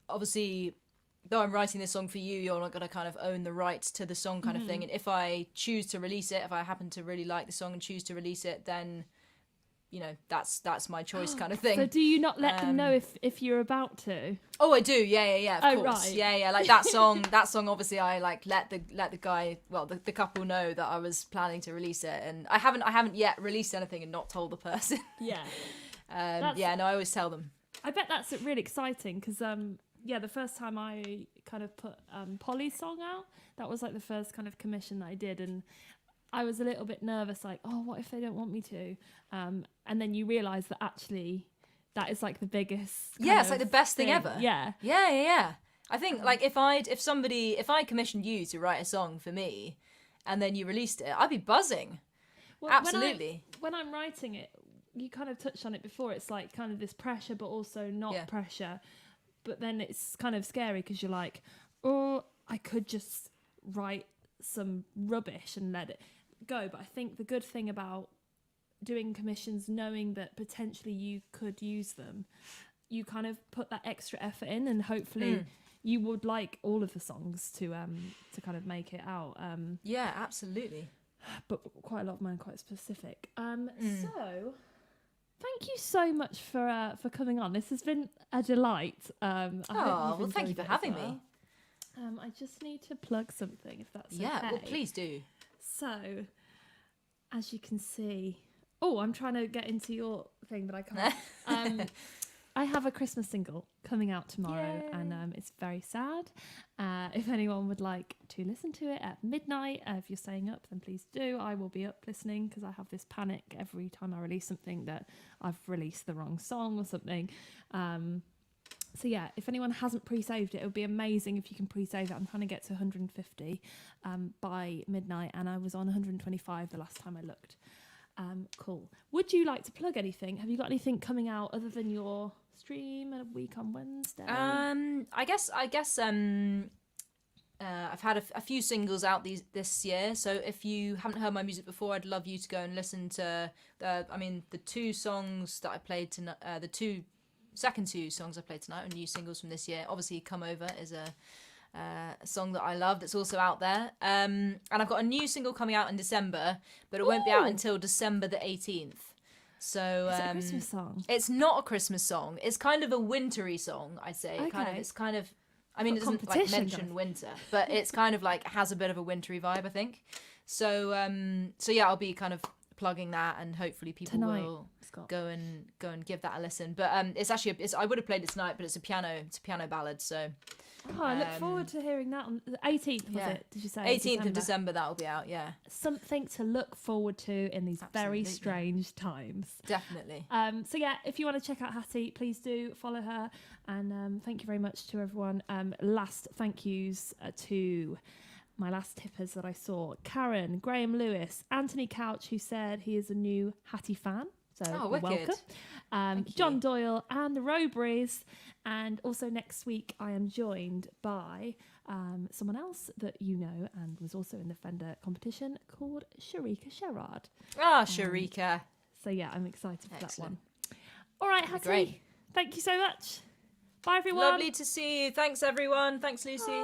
obviously, though I'm writing this song for you, you're not going to kind of own the rights to the song kind of thing. And if I choose to release it, if I happen to really like the song and choose to release it, then, you know, that's my choice kind of thing.
So do you not let them know if you're about to?
Oh, I do. Yeah, of
Oh,
course.
right.
Yeah. Like that song, obviously I like let the guy, well, the couple know that I was planning to release it, and I haven't yet released anything and not told the person.
Yeah.
I always tell them.
I bet that's really exciting because, the first time I kind of put Polly's song out, that was like the first kind of commission that I did, and I was a little bit nervous, like, oh, what if they don't want me to? And then you realise that actually that is like the biggest.
Yeah, it's like the best thing ever.
Yeah.
Yeah. I think like if I commissioned you to write a song for me, and then you released it, I'd be buzzing.
Well,
Absolutely.
When I'm writing it, you kind of touched on it before. It's like kind of this pressure, but also not pressure. But then it's kind of scary because you're like, oh, I could just write some rubbish and let it go. But I think the good thing about doing commissions, knowing that potentially you could use them, you kind of put that extra effort in, and hopefully you would like all of the songs to kind of make it out.
Yeah, absolutely.
But quite a lot of mine are quite specific. So thank you so much for coming on. This has been a delight.
Thank you for having me.
I just need to plug something, if that's okay.
Yeah, well, please do.
So, as you can see, I'm trying to get into your thing, but I can't. I have a Christmas single coming out tomorrow. Yay. And it's very sad. If anyone would like to listen to it at midnight, if you're staying up, then please do. I will be up listening because I have this panic every time I release something that I've released the wrong song or something. So yeah, if anyone hasn't pre-saved it, it would be amazing if you can pre-save it. I'm trying to get to 150 by midnight, and I was on 125 the last time I looked. Cool. Would you like to plug anything? Have you got anything coming out other than your stream a week on Wednesday?
I guess I've had a few singles out this year, so if you haven't heard my music before, I'd love you to go and listen to the two songs that I played tonight. The second two songs I played tonight are new singles from this year. Obviously, Come Over is a song that I love that's also out there. And I've got a new single coming out in December, but it won't be out until December the 18th. So
is it a Christmas song?
It's not a Christmas song. It's kind of a wintry song, I'd say.
Okay.
It doesn't like mention winter, but it's kind of like has a bit of a wintry vibe, I think. So yeah, I'll be kind of plugging that, and hopefully people
Tonight,
will
Scott.
go and give that a listen. But it's actually I would have played it tonight, but it's a piano ballad. So
I look forward to hearing that on the 18th. Was it? Did you say
18th of December? That will be out. Yeah,
something to look forward to in these very strange times.
Definitely.
So yeah, if you want to check out Hattie, please do follow her. And thank you very much to everyone. Last thank yous to my last tippers that I saw: Karen, Graham Lewis, Anthony Couch, who said he is a new Hattie fan. So you're welcome. John Doyle and the Rowberries. And also next week I am joined by someone else that you know and was also in the Fender competition, called Sharika Sherrard.
Sharika.
So yeah, I'm excited for that one. All right, Hattie.
Great.
Thank you so much. Bye everyone.
Lovely to see you. Thanks everyone. Thanks Lucy.